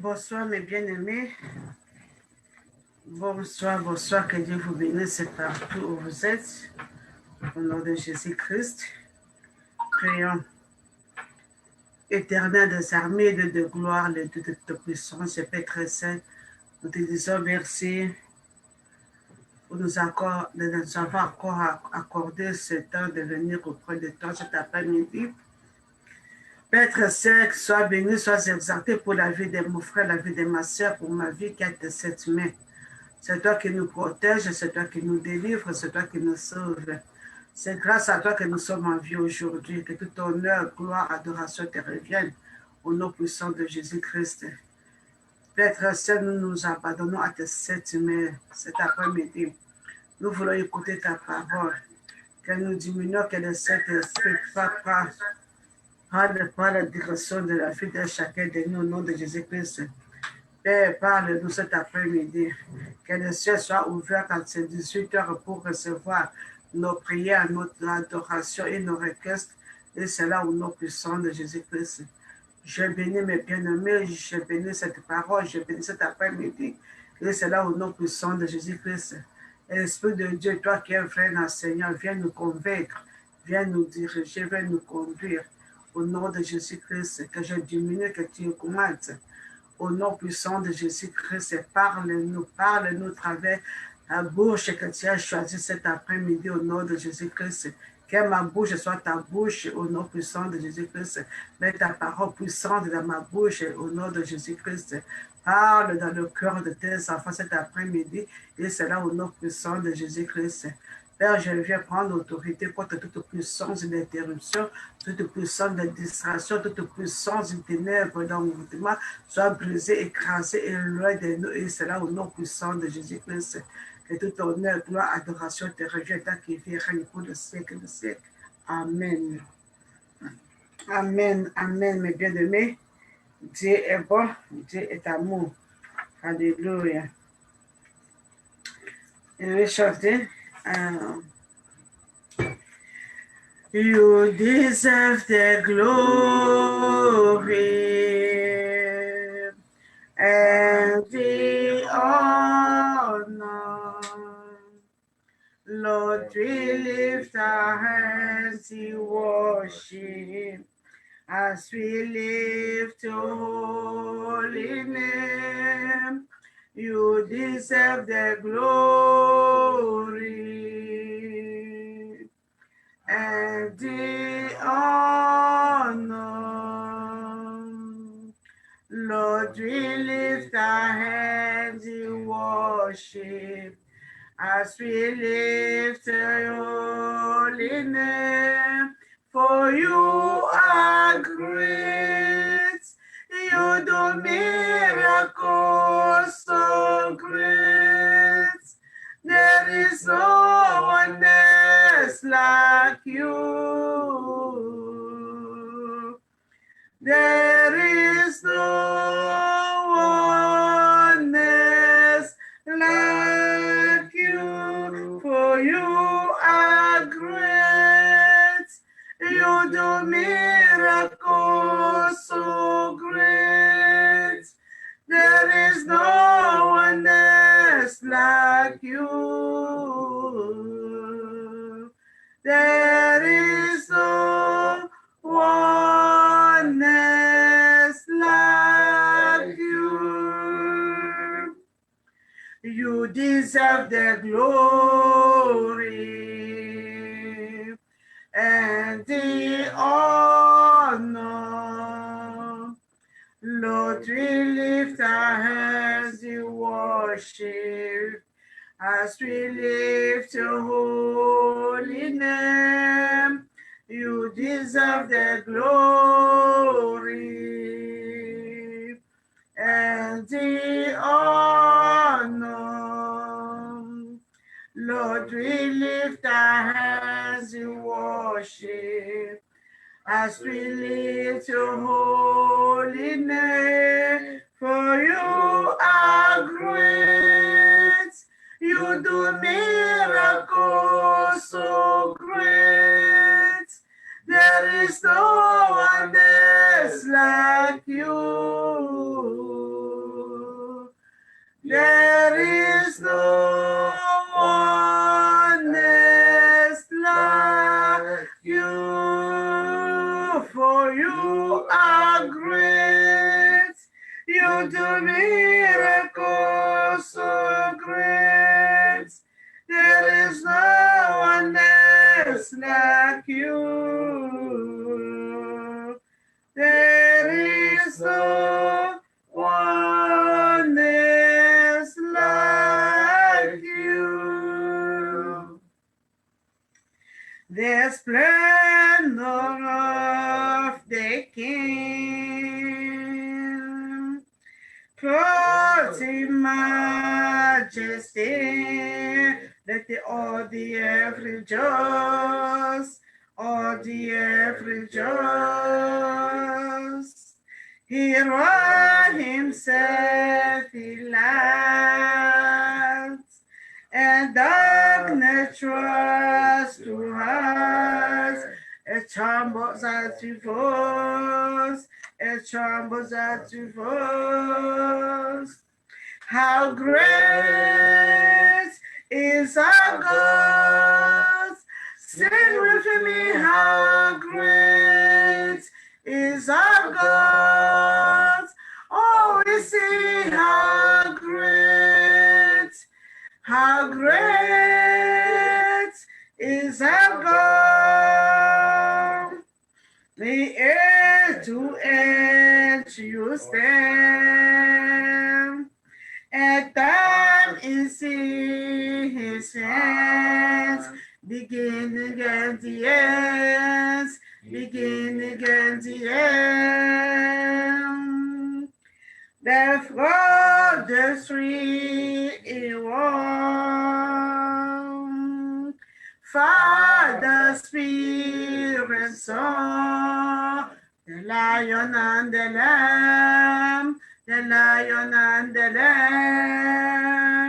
Bonsoir mes bien-aimés. Bonsoir, bonsoir, que Dieu vous bénisse partout où vous êtes. Au nom de Jésus-Christ, prions. Éternel des armées, de gloire, de puissance, Père très saint, nous te disons merci pour nous avoir encore accordé ce temps de venir auprès de toi cet après-midi. Père très saint, sois béni, sois exalté pour la vie de mon frère, la vie de ma soeur, pour ma vie qui a été cette main. C'est toi qui nous protège, c'est toi qui nous délivre, c'est toi qui nous sauve. C'est grâce à toi que nous sommes en vie aujourd'hui, que tout honneur, gloire, adoration te reviennent au nom puissant de Jésus-Christ. Père très saint, nous nous abandonnons à tes sept mains cet après-midi. Nous voulons écouter ta parole, que nous diminuons, que le Saint-Esprit prenne la direction de la vie de chacun de nous au nom de Jésus-Christ. Père, parle-nous cet après-midi. Que le ciel soit ouvert à ces 18 heures pour recevoir nos prières, notre adoration et nos requêtes. Et c'est là au nom puissant de Jésus-Christ. Je bénis mes bien-aimés, je bénis cette parole, je bénis cet après-midi. Et c'est là au nom puissant de Jésus-Christ. Esprit de Dieu, toi qui es vrai enseignant, viens nous convaincre, viens nous diriger, viens nous conduire. Au nom de Jésus-Christ, que je diminue, que tu augmentes. Au nom puissant de Jésus-Christ, parle-nous à travers la bouche que tu as choisie cet après-midi au nom de Jésus-Christ. Que ma bouche soit ta bouche au nom puissant de Jésus-Christ. Mets ta parole puissante dans ma bouche au nom de Jésus-Christ. Parle dans le cœur de tes enfants cet après-midi et c'est là au nom puissant de Jésus-Christ. Père, je viens prendre l'autorité contre toute puissance d'interruption, toute puissance de distraction, toute puissance de ténèbres dans mon mouvement, soit brisée, écrasée et loin de nous. Et c'est là au nom puissant de Jésus-Christ. Que tout honneur, gloire, adoration te revienne, tant qu'il vit, règne pour le siècle des siècles. Amen. Amen, amen, mes bien-aimés. Dieu est bon, Dieu est amour. Alléluia. Et we chanter. You deserve the glory and the honor. Lord, we lift our hands in worship as we lift your holy name. You deserve the glory and the honor. Lord, we lift our hands in worship as we lift your holy name. For you are great, you do miracles so great. There is no one else like you. There is no one else like you. For you are great, you do miracles so great. There is no one else like you. There is no one else like you. You deserve the glory and the honor. Lord, we lift our hands in worship as we lift your holy name. You deserve the glory and the honor. Lord, we lift our hands in worship as we lift your holy name. For you are great, you do miracles so great. There is no one else like you. no one else like you, for you are great. You do miracles so great. There is no one else like you. There is no one else like you. The splendor of the King, clothed in majesty, let all the earth rejoice, all the earth rejoice. He wrought himself in light, and darkness trust to us. It trembles at your voice, it trembles at your voice. How great is our God? Sing with me, how great is our God? Oh, we see how great is our God. The edge to edge you stand, and time is in his hands, beginning and the ends, beginning and the end. Therefore, the three in one, Father, Spirit, Son, the Lion and the Lamb, the Lion and the Lamb.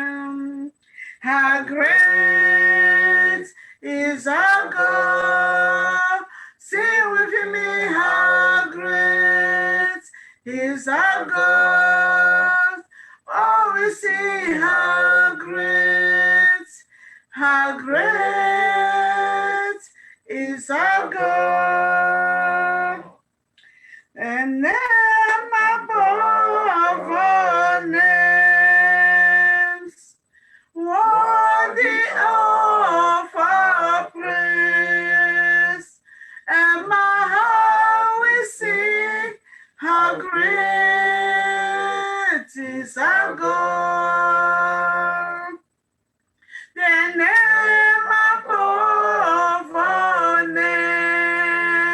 How great is our God? Sing with me, how great is our God? Oh, we see how great is our God. And name above all names, worthy of our praise. And my heart will sing, how great is our God. The name above all names,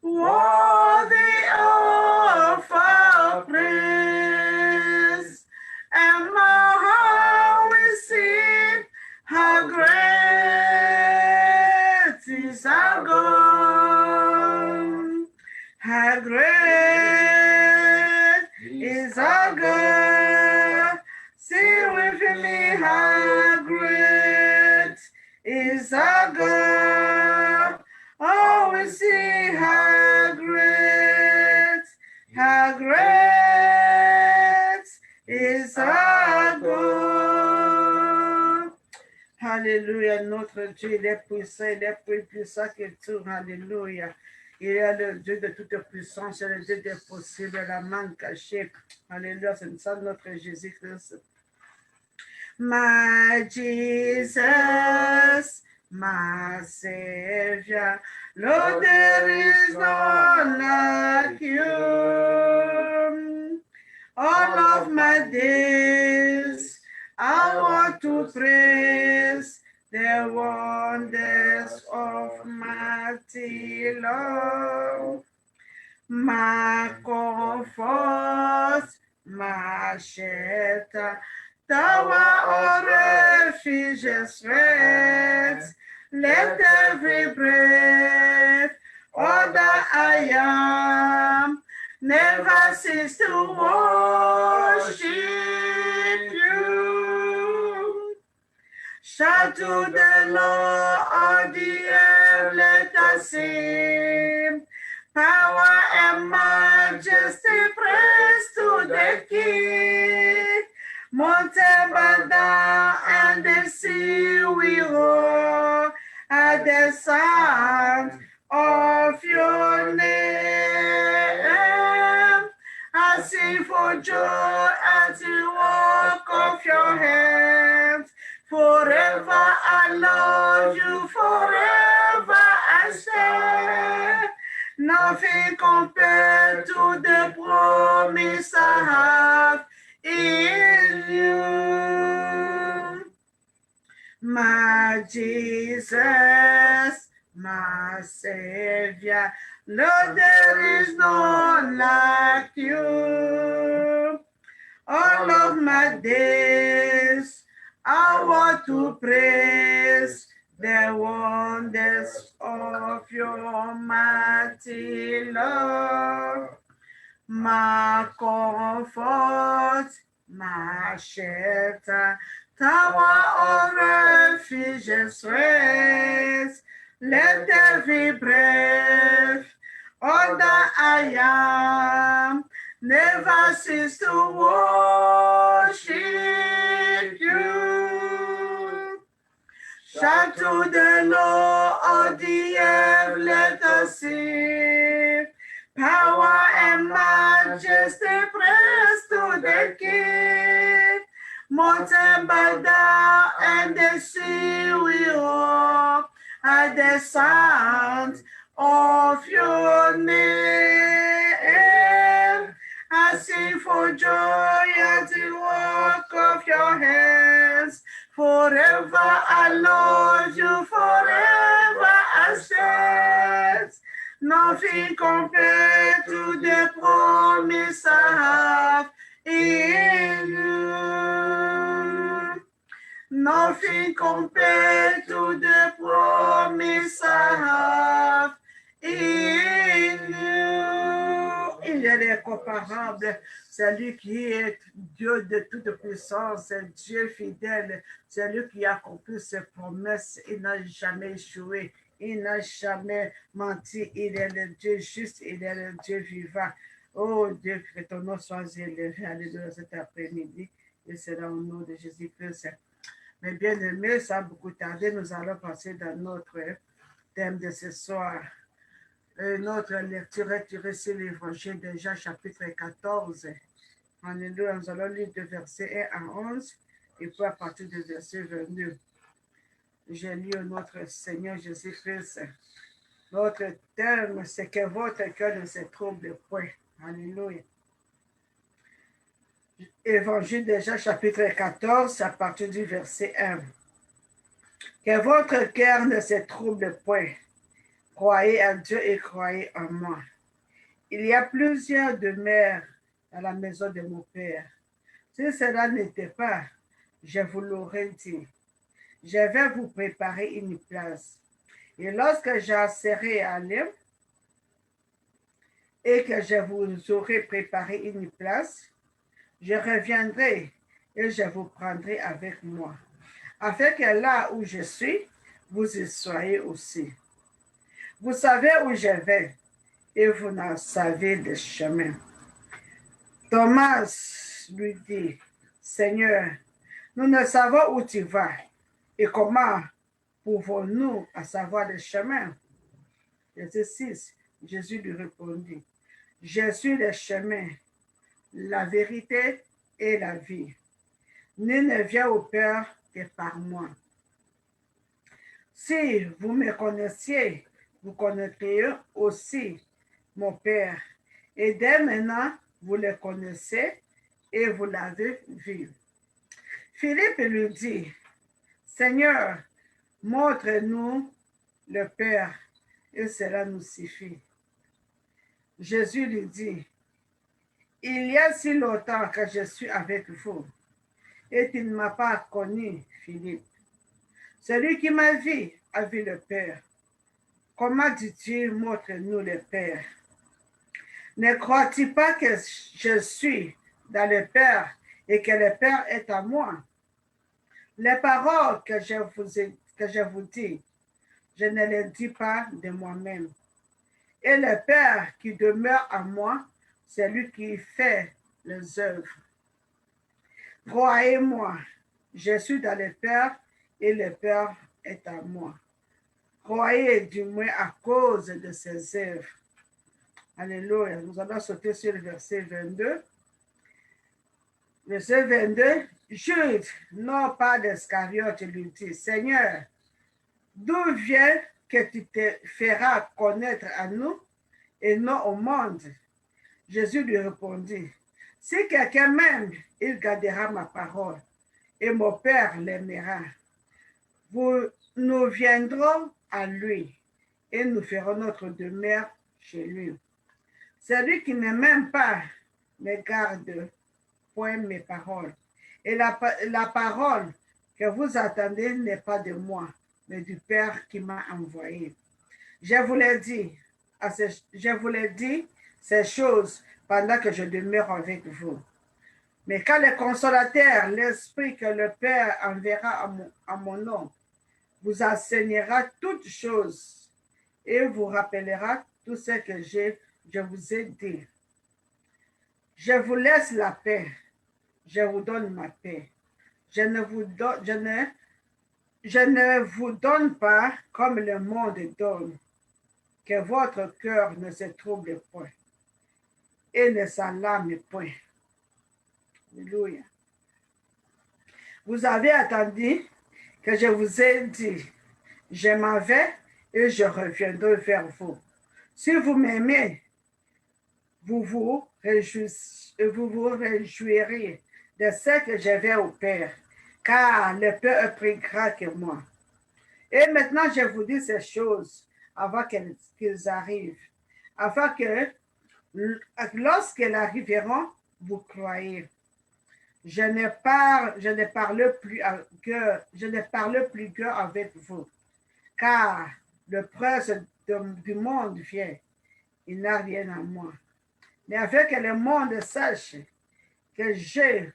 worthy of our praise. And my heart will sing, how great is our God. How great is our God. Sing with me, how great is our God. Oh, we see how great is our God. Alléluia, notre Dieu, il est puissant, il est plus puissant que tout. Alléluia. Il est le Dieu de toute puissance, il est le Dieu des possibles, la main cachée. Alléluia, c'est ça notre Jésus-Christ. My Jesus, my Savior, Lord, there is none like you. All of my days, I want to praise the wonders of mighty love. My comfort, my shelter, tower of refuge and strength. Let every breath, all that I am, never cease to worship you. Shout to the Lord of the earth, let us sing. Power and majesty, praise to the King. Mountain sea we roar at the sound of your name. I sing for joy at the work of your hands. Forever I love you, forever I stand. Nothing compared to the promise I have in you. My Jesus, my Savior, Lord, there is none like you. All of my days, I want to praise the wonders of your mighty love. My comfort, my shelter, tower of refuge and strength. Let every breath, all that I am, never cease to worship you. Shout to the Lord of the earth, let us sing. Power and majesty, praise to the King. Mountain bow down and the sea will roar at the sound of your name. I sing for joy at the work of your hands. Forever I love you, forever I stand. Nothing compared to the promise I have in you. Nothing compared to the promise I have in you. Il est incomparable. C'est lui qui est Dieu de toute puissance, c'est Dieu fidèle, c'est lui qui accomplit ses promesses. Il n'a jamais échoué, il n'a jamais menti. Il est le Dieu juste, il est le Dieu vivant. Oh Dieu, que ton nom soit élevé, alléluia, cet après-midi. Et c'est dans le nom de Jésus-Christ. Mais bien aimé, ça a beaucoup tardé. Nous allons passer dans notre thème de ce soir. Notre lecture est tirée sur l'Évangile de Jean, chapitre 14. Alléluia, nous allons lire de verset 1 à 11 et puis à partir du verset 22. J'ai lu notre Seigneur Jésus-Christ. Notre thème, c'est que votre cœur ne se trouble point. Alléluia. Évangile de Jean, chapitre 14, à partir du verset 1. Que votre cœur ne se trouble point. Croyez en Dieu et croyez en moi. Il y a plusieurs demeures dans la maison de mon Père. Si cela n'était pas, je vous l'aurais dit. Je vais vous préparer une place. Et lorsque j'en serai allé et que je vous aurai préparé une place, je reviendrai et je vous prendrai avec moi, afin que là où je suis, vous y soyez aussi. Vous savez où je vais et vous n'en savez le chemin. Thomas lui dit, Seigneur, nous ne savons où tu vas et comment pouvons-nous savoir le chemin? Verset 6, Jésus lui répondit, je suis le chemin, la vérité et la vie. Nul ne vient au Père que par moi. Si vous me connaissiez, vous connaîtriez aussi mon Père. Et dès maintenant, vous le connaissez et vous l'avez vu. Philippe lui dit, Seigneur, montre-nous le Père et cela nous suffit. Jésus lui dit, il y a si longtemps que je suis avec vous et tu ne m'as pas connu, Philippe. Celui qui m'a vu a vu le Père. Comment dis-tu, montre-nous le Père? Ne crois-tu pas que je suis dans le Père et que le Père est à moi? Les paroles que je vous dis, je ne les dis pas de moi-même. Et le Père qui demeure en moi, c'est lui qui fait les œuvres. Croyez-moi, je suis dans le Père et le Père est à moi. Croyez du moins à cause de ses œuvres. Alléluia. Nous allons sauter sur le verset 22. Verset 22. Jude, non pas d'Iscariote, lui dit, Seigneur, d'où vient que tu te feras connaître à nous et non au monde? Jésus lui répondit, si quelqu'un m'aime, il gardera ma parole et mon Père l'aimera. Nous viendrons à lui et nous ferons notre demeure chez lui. Celui qui ne m'aime pas ne garde point mes paroles. Et la parole que vous attendez n'est pas de moi, mais du Père qui m'a envoyé. Je vous l'ai dit ces choses pendant que je demeure avec vous. Mais quand le consolateur, l'Esprit que le Père enverra à mon nom, vous enseignera toutes choses et vous rappellera tout ce que je vous ai dit. Je vous laisse la paix, je vous donne ma paix. Je ne vous donne pas comme le monde donne, que votre cœur ne se trouble point et ne s'alarme point. Alléluia. Vous avez attendu que je vous ai dit, je m'en vais et je reviendrai vers vous. Si vous m'aimez, vous vous réjouirez de ce que je vais au Père, car le Père est plus grand que moi. Et maintenant, je vous dis ces choses avant qu'ils arrivent, afin que lorsqu'elles arriveront, vous croyez. Je ne parle plus que avec vous, car le prince du monde vient. Il n'a rien à moi. Mais afin que le monde sache que j'aime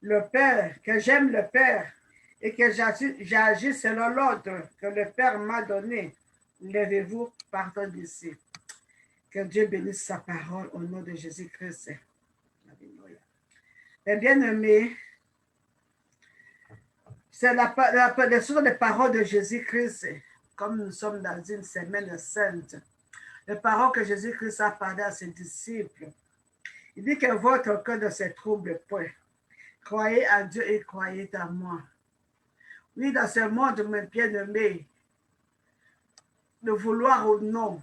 le Père et que j'agis selon l'ordre que le Père m'a donné, levez-vous, partons d'ici. Que Dieu bénisse sa parole au nom de Jésus-Christ. Alléluia. Les bien-aimés, c'est les paroles de Jésus-Christ, comme nous sommes dans une semaine sainte. Les paroles que Jésus-Christ a parlé à ses disciples. Il dit que votre cœur ne se trouble point. Croyez en Dieu et croyez en moi. Oui, dans ce monde, mes bien-aimés, de vouloir ou non,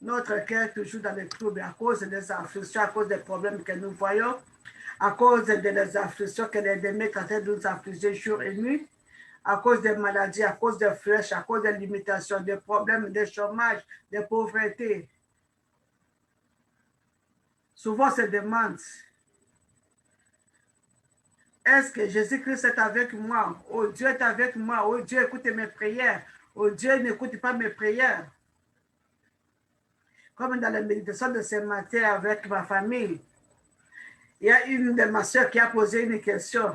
notre cœur est toujours dans les troubles à cause des afflictions, à cause des problèmes que nous voyons, à cause des afflictions que l'ennemi est en train de nous affliger jour et nuit, à cause des maladies, à cause des flèches, à cause des limitations, des problèmes, des chômages, des pauvretés. Souvent, on se demande, est-ce que Jésus-Christ est avec moi? Oh, Dieu est avec moi. Oh, Dieu écoute mes prières. Oh, Dieu n'écoute pas mes prières. Comme dans la méditation de ce matin avec ma famille, il y a une de ma soeur qui a posé une question.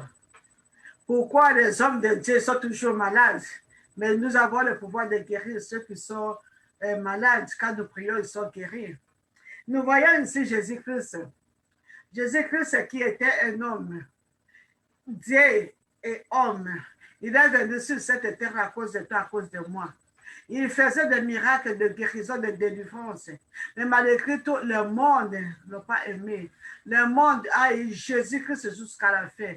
Pourquoi les hommes de Dieu sont toujours malades? Mais nous avons le pouvoir de guérir ceux qui sont malades. Quand nous prions, ils sont guéris. Nous voyons ici Jésus-Christ. Jésus-Christ qui était un homme, Dieu et homme. Il est venu sur cette terre à cause de toi, à cause de moi. Il faisait des miracles de guérison, de délivrance. Mais malgré tout, le monde ne l'a pas aimé. Le monde a eu Jésus-Christ jusqu'à la fin.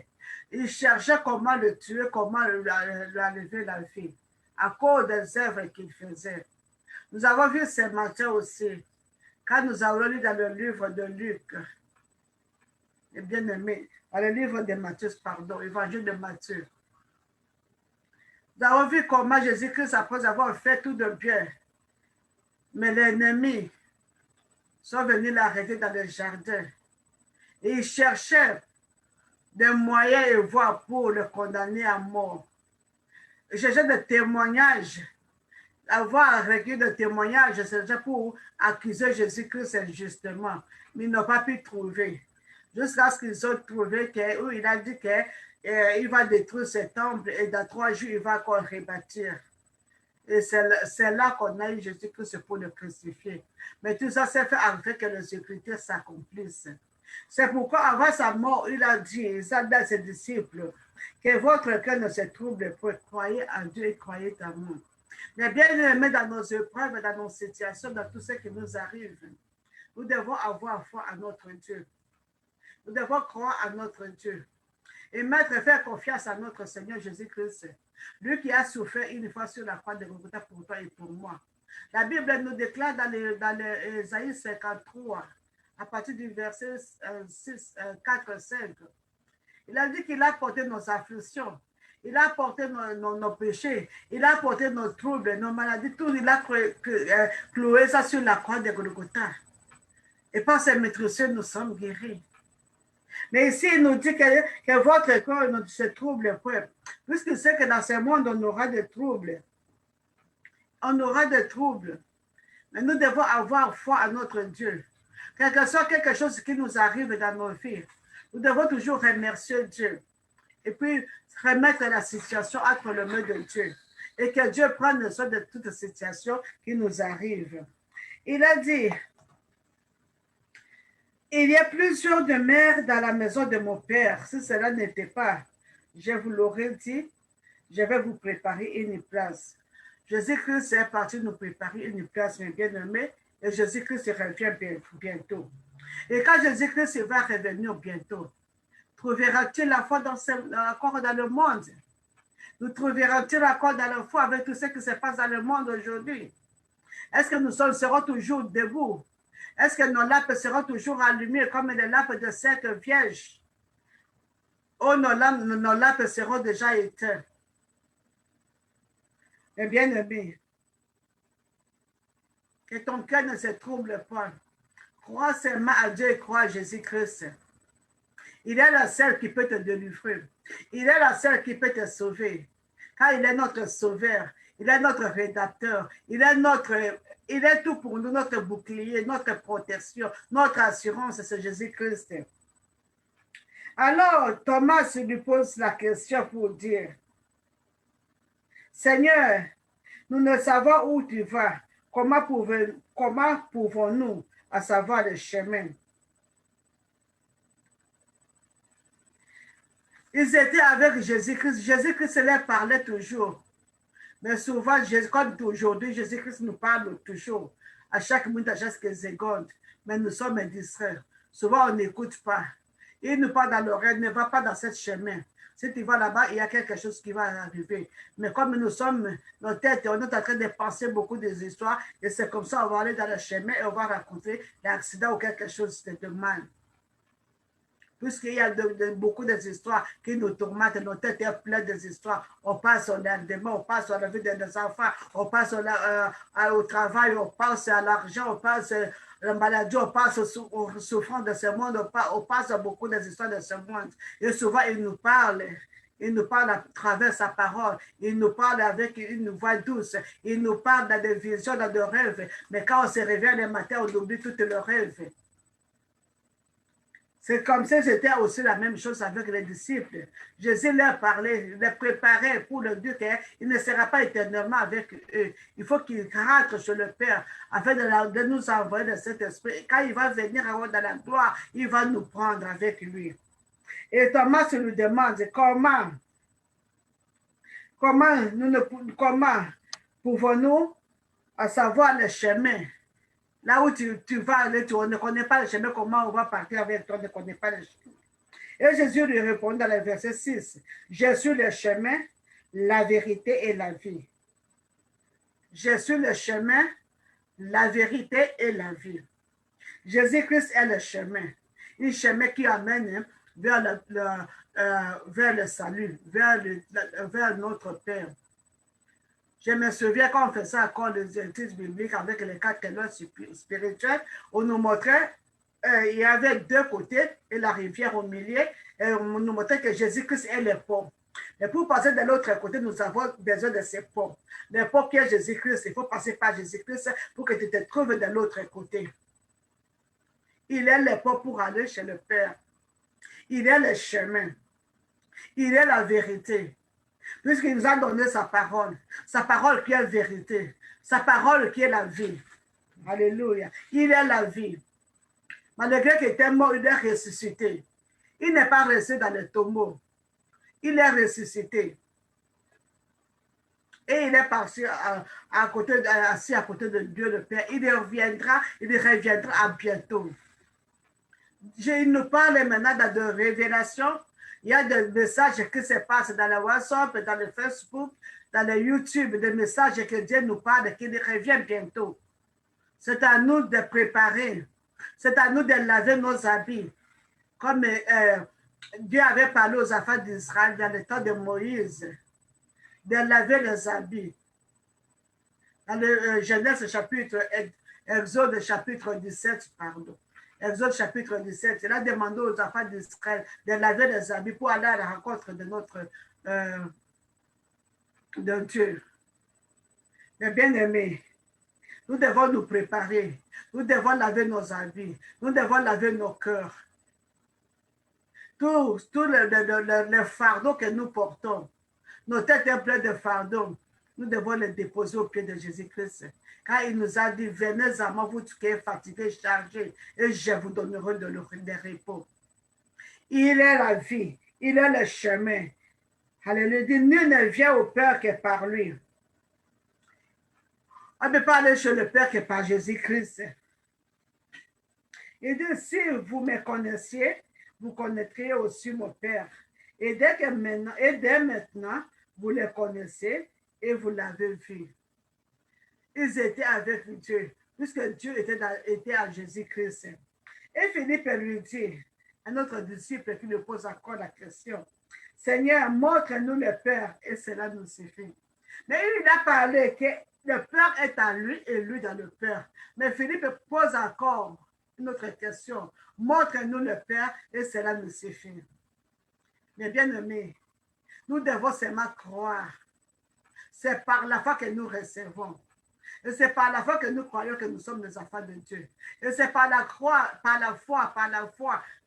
Il cherchait comment le tuer, comment lui enlever la vie, à cause des œuvres qu'il faisait. Nous avons vu ce matin aussi, quand nous avons lu dans le livre de Luc, et bien aimé, dans le livre de Matthieu, pardon, évangile de Matthieu. Nous avons vu comment Jésus-Christ, après avoir fait tout de bien, mais les ennemis sont venus l'arrêter dans le jardin. Et ils cherchaient des moyens et voies pour le condamner à mort. Ils cherchaient des témoignages, avoir recueilli de témoignages, c'est pour accuser Jésus-Christ injustement. Mais ils n'ont pas pu trouver. Jusqu'à ce qu'ils ont trouvé où il a dit qu'il va détruire ce temple et dans 3 jours, il va encore rebâtir. Et c'est là qu'on a eu Jésus-Christ pour le crucifier. Mais tout ça, c'est fait afin que les Écritures s'accomplissent. C'est pourquoi avant sa mort, il a dit, il a dit à ses disciples, que votre cœur ne se trouble point, croyez en Dieu et croyez en moi. Mais bien aimés dans nos épreuves, dans nos situations, dans tout ce qui nous arrive, nous devons avoir foi en notre Dieu. Nous devons croire en notre Dieu et faire confiance à notre Seigneur Jésus-Christ, lui qui a souffert une fois sur la croix de Golgotha pour toi et pour moi. La Bible nous déclare dans Ésaïe 53, à partir du verset 4, 5, il a dit qu'il a porté nos afflictions, il a porté nos péchés, il a porté nos troubles, nos maladies, tout, il a cloué ça sur la croix de Golgotha. Et par ses maîtresses, nous sommes guéris. Mais ici, il nous dit que votre corps ne se trouble point. Puisque c'est que dans ce monde, on aura des troubles. On aura des troubles. Mais nous devons avoir foi à notre Dieu. Quel que soit quelque chose qui nous arrive dans nos vies, nous devons toujours remercier Dieu. Et puis, remettre la situation entre les mains de Dieu. Et que Dieu prenne soin de toute situation qui nous arrive. Il a dit, il y a plusieurs demeures dans la maison de mon Père. Si cela n'était pas, je vous l'aurais dit, je vais vous préparer une place. Jésus-Christ est parti nous préparer une place, mes bien-aimés, et Jésus-Christ revient bientôt. Et quand Jésus-Christ va revenir bientôt, trouveras-tu la foi encore dans le monde? Nous trouverons-tu encore dans la foi avec tout ce qui se passe dans le monde aujourd'hui? Est-ce que nous serons toujours debout? Est-ce que nos lampes seront toujours allumées comme les lampes de cette vierge? Oh, nos lampes seront déjà éteintes. Mais bien aimé, que ton cœur ne se trouble pas. Crois seulement à Dieu et crois à Jésus-Christ. Il est la seule qui peut te délivrer. Il est la seule qui peut te sauver. Car il est notre sauveur. Il est notre rédacteur. Il est tout pour nous, notre bouclier, notre protection, notre assurance, c'est Jésus-Christ. Alors, Thomas lui pose la question pour dire, Seigneur, nous ne savons où tu vas. Comment pouvons-nous à savoir le chemin? Ils étaient avec Jésus-Christ. Jésus-Christ leur parlait toujours. Mais souvent, comme aujourd'hui, Jésus-Christ nous parle toujours. À chaque minute, à chaque seconde. Mais nous sommes distraits. Souvent, on n'écoute pas. Il nous parle dans l'oreille, ne va pas dans ce chemin. Si tu vas là-bas, il y a quelque chose qui va arriver. Mais comme nous sommes, nos têtes, on est en train de penser beaucoup des histoires, et c'est comme ça, on va aller dans le chemin et on va raconter l'accident ou quelque chose de mal. Puisqu'il y a beaucoup d'histoires qui nous tourmentent, nos têtes sont pleines des histoires. On passe au lendemain, on passe à la vie de nos enfants, on passe au travail, on passe à l'argent, on passe à la maladie, on passe aux souffrances de ce monde, on passe à beaucoup d'histoires de ce monde. Et souvent, il nous parle à travers sa parole, il nous parle avec une voix douce, il nous parle dans des visions, dans des rêves. Mais quand on se réveille le matin, on oublie tous les rêves. C'est comme ça, c'était aussi la même chose avec les disciples. Jésus leur parlait, les préparait pour leur dire qu'il ne sera pas éternellement avec eux. Il faut qu'ils rentrent chez le Père afin de nous envoyer de cet esprit. Quand il va venir dans la gloire, il va nous prendre avec lui. Et Thomas lui demande comment pouvons-nous savoir le chemin? Là où tu vas aller, on ne connaît pas le chemin, comment on va partir avec toi, on ne connaît pas le chemin. Et Jésus lui répond dans le verset 6, je suis le chemin, la vérité et la vie. Je suis le chemin, la vérité et la vie. Jésus-Christ est le chemin, un chemin qui amène vers le salut, vers notre Père. Je me souviens quand on faisait encore les études bibliques avec les 4 lois spirituelles, on nous montrait, il y avait 2 côtés et la rivière au milieu, et on nous montrait que Jésus-Christ est le pont. Mais pour passer de l'autre côté, nous avons besoin de ces ponts. Le pont qui est Jésus-Christ, il faut passer par Jésus-Christ pour que tu te trouves de l'autre côté. Il est le pont pour aller chez le Père. Il est le chemin. Il est la vérité. Puisqu'il nous a donné sa parole qui est vérité, sa parole qui est la vie. Alléluia. Il est la vie. Malgré qu'il était mort, il est ressuscité. Il n'est pas resté dans le tombeau. Il est ressuscité. Et il est parti assis à côté de Dieu le Père. Il reviendra à bientôt. Il nous parle maintenant de révélation. Il y a des messages qui se passent dans le WhatsApp, dans le Facebook, dans le YouTube, des messages que Dieu nous parle, qu'il revient bientôt. C'est à nous de préparer. C'est à nous de laver nos habits. Comme Dieu avait parlé aux enfants d'Israël dans le temps de Moïse, de laver les habits. Dans le Genèse chapitre, Exode chapitre 17, pardon. Exode chapitre 17, il a demandé aux enfants d'Israël de laver les habits pour aller à la rencontre de notre de Dieu. Mais bien aimés, nous devons nous préparer. Nous devons laver nos habits. Nous devons laver nos cœurs. Tout le fardeau que nous portons, nos têtes sont pleines de fardeaux, nous devons les déposer au pied de Jésus-Christ. Car il nous a dit, venez à moi, vous qui êtes fatigués, chargés, et je vous donnerai de repos. Il est la vie, il est le chemin. Alléluia. Nul ne vient au Père que par lui. On ne peut pas aller chez le Père que par Jésus-Christ. Il dit, si vous me connaissiez, vous connaîtrez aussi mon Père. Et dès maintenant, vous le connaissez et vous l'avez vu. Ils étaient avec Dieu, puisque Dieu était à Jésus-Christ. Et Philippe lui dit, à notre disciple qui lui pose encore la question, Seigneur, montre-nous le Père, et cela nous suffit. Mais il a parlé que le Père est à lui et lui dans le Père. Mais Philippe pose encore une autre question. Montre-nous le Père et cela nous suffit. Mais bien aimés, nous devons seulement croire. C'est par la foi que nous recevons. Et c'est par la foi que nous croyons que nous sommes les enfants de Dieu. Et c'est par la foi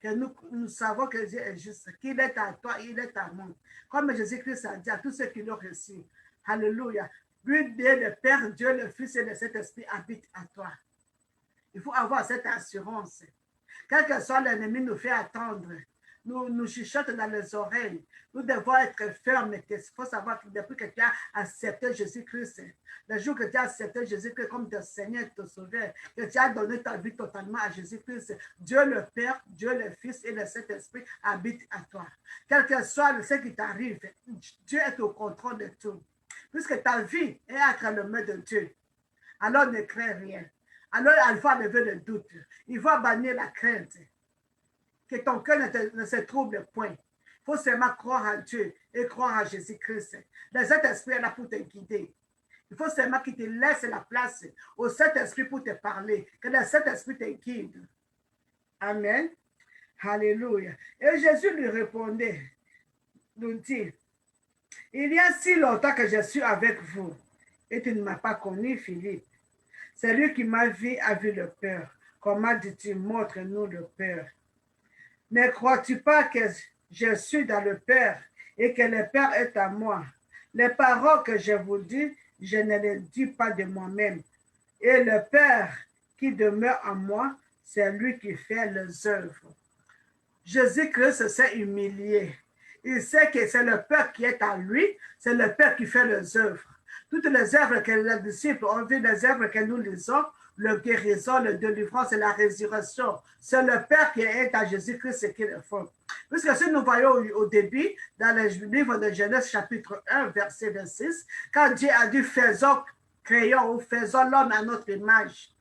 que nous savons que Dieu est juste, qu'il est à toi, il est à moi. Comme Jésus-Christ a dit à tous ceux qui l'ont reçu. Alléluia. Lui, Dieu, le Père, Dieu, le Fils et le Saint-Esprit habitent à toi. Il faut avoir cette assurance. Quel que soit l'ennemi nous fait attendre, nous chuchote dans les oreilles. Nous devons être fermes. Il faut savoir que depuis que tu as accepté Jésus-Christ, le jour que tu as accepté Jésus-Christ comme ton Seigneur et ton Sauveur, que tu as donné ta vie totalement à Jésus-Christ, Dieu le Père, Dieu le Fils et le Saint-Esprit habitent à toi. Quel que soit ce qui t'arrive, Dieu est au contrôle de tout. Puisque ta vie est entre les mains de Dieu, alors ne crains rien. Alors il faut enlever le doute. Il faut bannir la crainte. Que ton cœur ne se trouble point. Il faut seulement croire en Dieu et croire en Jésus-Christ. Le Saint-Esprit est là pour te guider. Il faut seulement qu'il te laisse la place au Saint-Esprit pour te parler. Que le Saint-Esprit te guide. Amen. Alléluia. Et Jésus lui répondait, nous dit, il y a si longtemps que je suis avec vous et tu ne m'as pas connu, Philippe. Celui qui m'a vu a vu le Père. Comment dis-tu, montre-nous le Père? Ne crois-tu pas que je suis dans le Père et que le Père est à moi? Les paroles que je vous dis, je ne les dis pas de moi-même. Et le Père qui demeure en moi, c'est lui qui fait les œuvres. Jésus-Christ s'est humilié. Il sait que c'est le Père qui est en lui, c'est le Père qui fait les œuvres. Toutes les œuvres que les disciples ont vues, les œuvres que nous lisons, le guérison, la délivrance et la résurrection, c'est le Père qui est à Jésus-Christ qui le fait. Puisque si nous voyons au début, dans le livre de Genèse chapitre 1, verset 26, quand Dieu a dit faisons, créons ou faisons l'homme à notre image,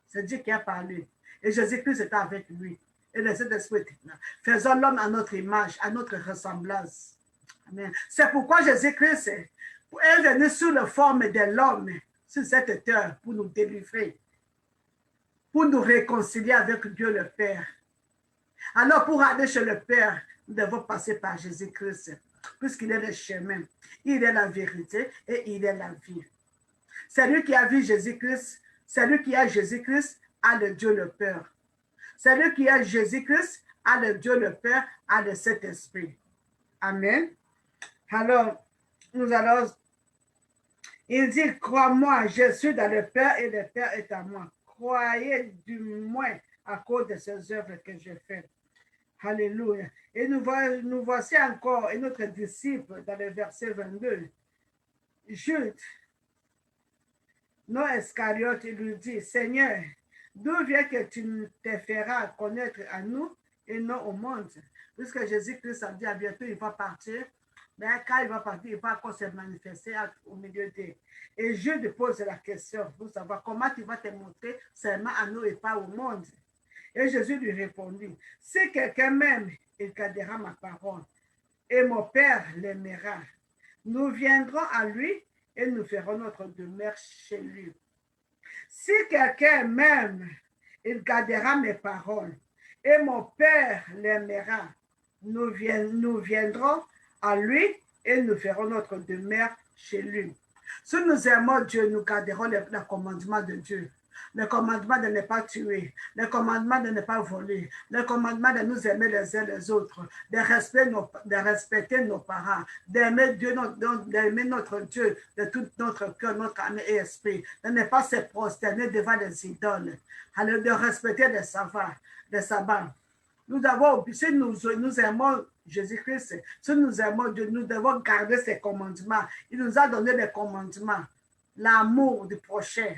c'est Dieu qui a parlé. Et Jésus-Christ était avec lui. Et le Saint-Esprit était là. Faisons l'homme à notre image, à notre ressemblance. Amen. C'est pourquoi Jésus-Christ est venu sous la forme de l'homme sur cette terre pour nous délivrer, pour nous réconcilier avec Dieu le Père. Alors pour aller chez le Père, nous devons passer par Jésus-Christ, puisqu'il est le chemin, il est la vérité et il est la vie. Celui qui a vu Jésus-Christ, celui qui a Jésus-Christ a le Dieu le Père. Celui qui a Jésus-Christ a le Dieu le Père, a le Saint-Esprit. Amen. Alors, nous allons... Il dit, crois-moi, je suis dans le Père et le Père est à moi. Croyez du moins à cause de ces œuvres que j'ai faites. Alléluia. Et nous voici encore un autre disciple dans le verset 22. Jude, non Iscariote, il lui dit, Seigneur, d'où vient que tu te feras connaître à nous et non au monde? Puisque Jésus-Christ a dit à bientôt, il va partir. Mais quand il va partir, il va encore se manifester au milieu d'eux. Et Jude pose la question pour savoir comment tu vas te montrer seulement à nous et pas au monde. Et Jésus lui répondit, si quelqu'un m'aime, il gardera ma parole. Et mon Père l'aimera. Nous viendrons à lui et nous ferons notre demeure chez lui. Si quelqu'un m'aime, il gardera mes paroles. Et mon Père l'aimera. Nous viendrons à lui et nous ferons notre demeure chez lui. Si nous aimons Dieu, nous garderons le commandement de Dieu. Le commandement de ne pas tuer, le commandement de ne pas voler, le commandement de nous aimer les uns les autres, de respecter nos parents, d'aimer notre Dieu de tout notre cœur, notre âme et esprit, de ne pas se prosterner devant les idoles, de respecter les sabbats. Nous avons, si nous aimons Jésus-Christ, si nous aimons Dieu, nous devons garder ses commandements. Il nous a donné des commandements, l'amour du prochain,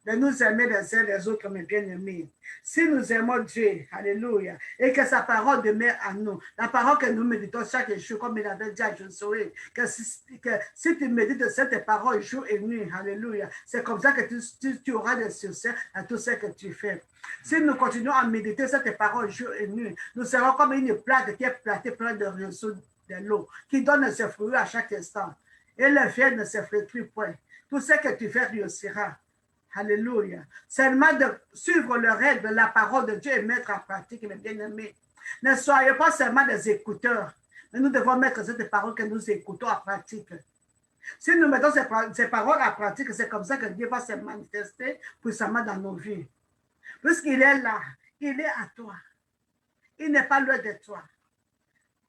de nous aimer les uns les autres, mes bien-aimés. Si nous aimons Dieu, alléluia, et que sa parole demeure à nous, la parole que nous méditons chaque jour, comme il avait dit à Josué, que si tu médites cette parole jour et nuit, alléluia, c'est comme ça que tu auras des succès à tout ce que tu fais. Si nous continuons à méditer cette parole jour et nuit, nous serons comme une plante qui est plantée pleine de ruisseaux de l'eau, qui donne ses fruits à chaque instant. Et le fiel ne se flétrit point. Tout ce que tu fais réussira. Alléluia. Seulement de suivre le règle de la parole de Dieu et mettre en pratique, mes bien-aimés. Ne soyez pas seulement des écouteurs, mais nous devons mettre cette parole que nous écoutons en pratique. Si nous mettons ces paroles en pratique, c'est comme ça que Dieu va se manifester puissamment dans nos vies. Puisqu'il est là, il est à toi. Il n'est pas loin de toi.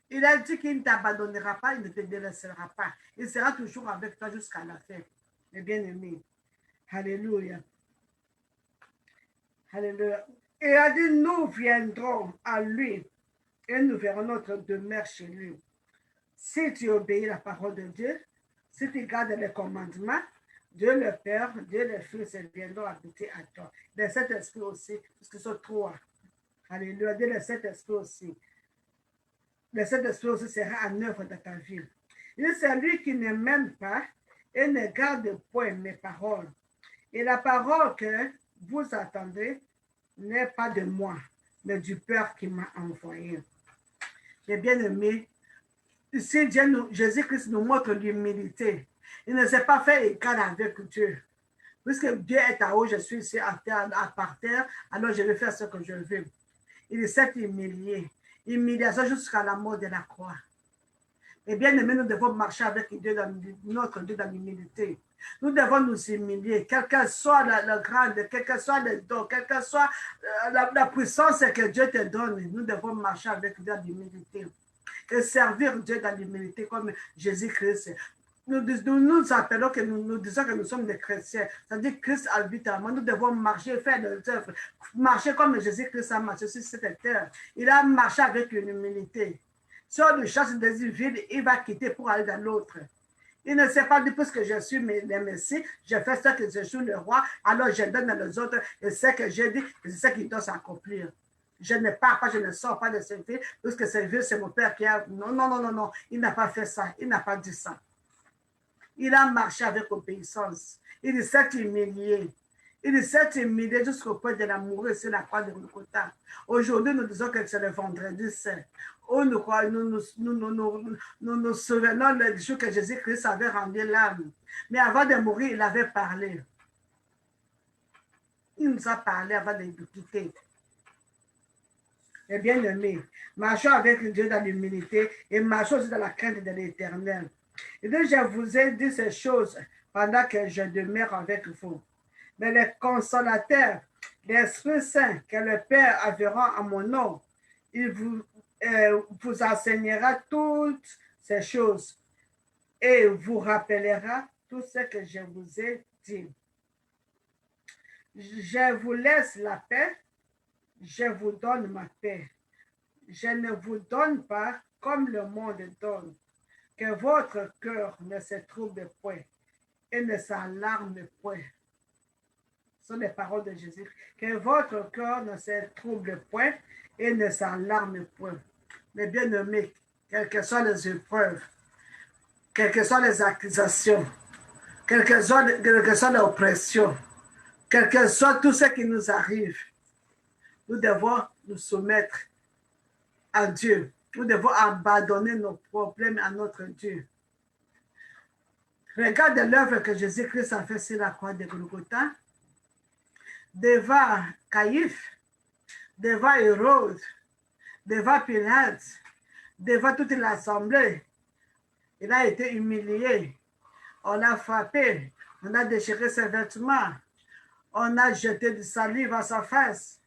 Il a dit qu'il ne t'abandonnera pas, il ne te délaissera pas. Il sera toujours avec toi jusqu'à la fin, mes bien-aimés. Alléluia. Alléluia. Et il a dit, nous viendrons à lui et nous verrons notre demeure chez lui. Si tu obéis à la parole de Dieu, si tu gardes les commandements, Dieu le Père, Dieu le Fils viendront habiter à toi. Le Saint-Esprit aussi, parce que ce sont trois. Alléluia. Dieu le Saint-Esprit aussi. Le Saint-Esprit aussi sera en œuvre dans ta vie. Il c'est lui qui ne m'aime pas et ne garde point mes paroles. Et la parole que vous attendez n'est pas de moi, mais du Père qui m'a envoyé. Mes bien-aimés, ici, Jésus-Christ nous montre l'humilité. Il ne s'est pas fait égal avec Dieu. Puisque Dieu est en haut, je suis ici par terre, alors je vais faire ce que je veux. Il s'est humilié. Humiliation jusqu'à la mort de la croix. Et bien aimé, nous devons marcher avec Dieu notre Dieu dans l'humilité. Nous devons nous humilier, quel que soit le grade, quel que soit le don, quelle que soit la puissance que Dieu te donne. Nous devons marcher avec Dieu dans l'humilité et servir Dieu dans l'humilité comme Jésus-Christ. Nous appelons que nous disons que nous sommes des chrétiens, c'est-à-dire Christ habite en moi. Nous devons marcher, faire des œuvres, marcher comme Jésus-Christ a marché sur cette terre. Il a marché avec une humilité. Si on lui chasse des villes, il va quitter pour aller dans l'autre. Il ne sait pas dit, puisque je suis le Messie, je fais ce que je suis le roi, alors je donne aux autres, et ce que j'ai dit, c'est ce qui doit s'accomplir. Je ne pars pas, je ne sors pas de cette ville, puisque cette ville, c'est mon père qui a... Non, non, non, non, non, il n'a pas fait ça, il n'a pas dit ça. Il a marché avec obéissance. Il s'est humilié. Il s'est humilié jusqu'au point de la mourir sur la croix de Golgotha. Aujourd'hui, nous disons que c'est le vendredi saint. Où nous souvenons du jour que Jésus-Christ avait rendu l'âme. Mais avant de mourir, il avait parlé. Il nous a parlé avant de nous quitter. Et bien aimé, marchons avec Dieu dans l'humilité et marchons aussi dans la crainte de l'Éternel. Et donc, je vous ai dit ces choses pendant que je demeure avec vous. Mais le consolateur, l'Esprit Saint que le Père enverra en mon nom, il vous enseignera toutes ces choses et vous rappellera tout ce que je vous ai dit. Je vous laisse la paix, Je vous donne ma paix. Je ne vous donne pas comme le monde donne. Que votre cœur ne se trouble point et ne s'alarme point. Ce sont les paroles de Jésus. Que votre cœur ne se trouble point et ne s'alarme point. Mais bien aimés, quelles que soient les épreuves, quelles que soient les accusations, quelle que soit l'oppression, quel que soit tout ce qui nous arrive, nous devons nous soumettre à Dieu. Nous devons abandonner nos problèmes à notre Dieu. Regarde l'œuvre que Jésus-Christ a fait sur la croix de Golgotha. Devant Caïphe, devant Hérode, devant Pilate, devant toute l'assemblée, il a été humilié. On l'a frappé, on a déchiré ses vêtements, on a jeté du salive à sa face,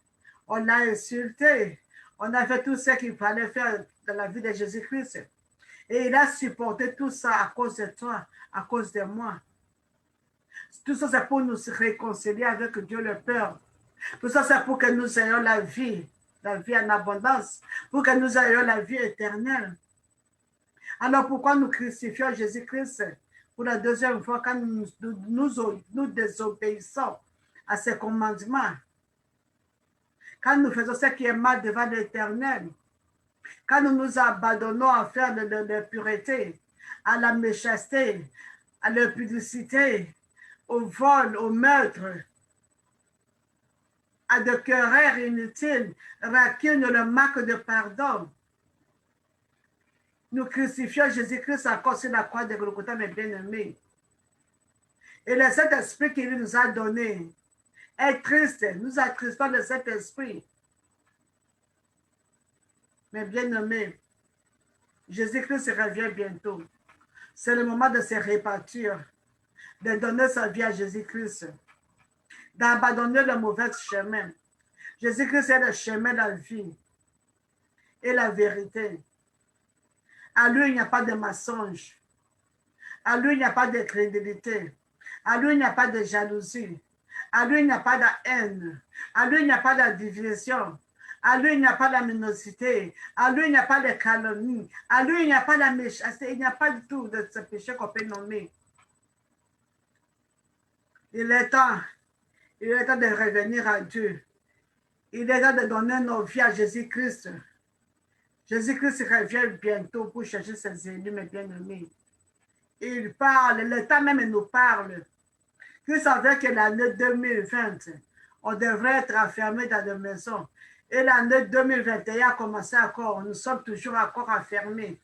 on l'a insulté, on a fait tout ce qu'il fallait faire dans la vie de Jésus-Christ. Et il a supporté tout ça à cause de toi, à cause de moi. Tout ça, c'est pour nous réconcilier avec Dieu le Père. Tout ça, c'est pour que nous ayons la vie en abondance, pour que nous ayons la vie éternelle. Alors, pourquoi nous crucifions Jésus-Christ pour la deuxième fois quand nous désobéissons à ses commandements? Quand nous faisons ce qui est mal devant l'Éternel, quand nous nous abandonnons à faire de la pureté, à la méchanceté, à l'impudicité, au vol, au meurtre, à de querelles inutiles, rancune, le manque de pardon. Nous crucifions Jésus-Christ encore sur la croix de Golgotha, mes bien-aimés. Et le Saint-Esprit qu'il nous a donné est triste. Nous attristons le Saint-Esprit. Mes bien-aimés, Jésus-Christ revient bientôt. C'est le moment de se répartir, de donner sa vie à Jésus-Christ, d'abandonner le mauvais chemin. Jésus-Christ est le chemin de la vie et la vérité. À lui, il n'y a pas de mensonge. À lui, il n'y a pas de crédulité. À lui, il n'y a pas de jalousie. À lui, il n'y a pas de haine. À lui, il n'y a pas de division. À lui, il n'y a pas de minosité. À lui, il n'y a pas de calomnie. À lui, il n'y a pas de méchanceté. Il n'y a pas du tout de ce péché qu'on peut nommer. Il est temps de revenir à Dieu. Il est temps de donner nos vies à Jésus-Christ. Jésus-Christ revient bientôt pour chercher ses élus, mes bien-aimés. Il parle, le temps même nous parle. Vous savez que l'année 2020, on devrait être enfermé dans des maisons. Et l'année 2021 a commencé encore. Nous sommes toujours encore enfermés.